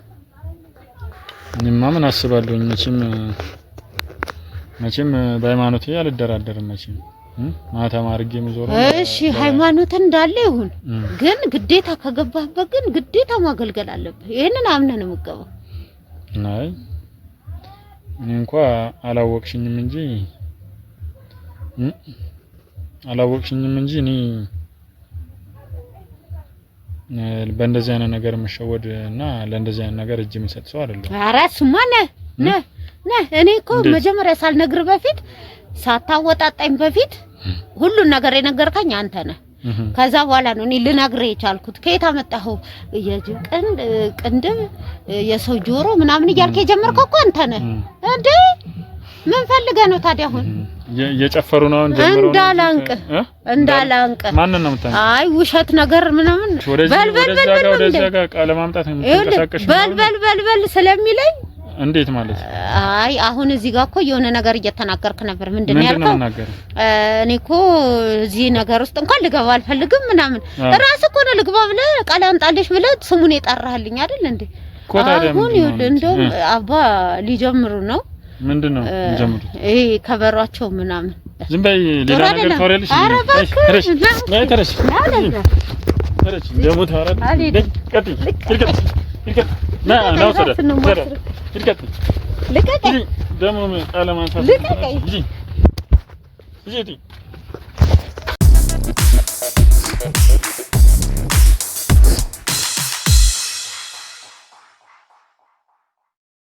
እኔማ ምን አስባለሁ? መቼም በሃይማኖቴ አልደራደርም። ማታ ማርጌ የምዞረው እሺ ሃይማኖት እንዳለ ይሁን ግን ግዴታ ከገባህበት ግን ግዴታ ማገልገል አለብህ ይሄንን አምነህ ነው የምትገባው አይ እኔ እንኳን አላወቅሽኝም እንጂ እኔ በእንደዚህ አይነት ነገር መሸወድ እና ለእንደዚህ አይነት ነገር እጅ የምሰጥ ሰው አይደለም አራስ ማነ ነህ እኔ እኮ መጀመሪያ ሳልነግር በፊት ሳታወጣጣኝ በፊት ሁሉን ነገር የነገርከኝ አንተ ነህ ከዛ በኋላ ነው እኔ ልነግርህ የቻልኩት ከየት አመጣኸው የጅብ ቅንድብ የሰው ጆሮ ምናምን እያልከ የጀመርከው እኮ አንተ ነህ እንዴ ምን ፈልገህ ነው ታዲያ አሁን እየጨፈሩ ነው ጀምረው እንዳላንቀ ማን ነው የምታንቀ አይ ውሸት ነገር ምናምን ወደዛ ጋር ቃለ ማምጣት ነው የምትንቀሳቀሽ በል ስለሚለኝ እንዴት ማለት አይ አሁን እዚህ ጋር እኮ የሆነ ነገር እየተናገርክ ነበር ምንድነው ያልከው እኔ እኮ እዚህ ነገር ውስጥ እንኳን ልገባ አልፈልግም ምናምን ራስህ እኮ ነው ልግባ ብለህ ቃል አምጣልሽ ብለህ ስሙን የጠራህልኝ አይደል እንዴ አሁን ይኸውልህ እንደውም አባ ሊጀምሩ ነው ምንድነው ጀምሩት ይሄ ከበሯቸው ምናምን ዝም በይ ሌላ ነገር ታወሪልሽ ረሽ ደሞ ታወራለሽ ልቀጥ ና ወሰደ ልቀጥ ደሞ ቃለ ማንሳት ልቀጥ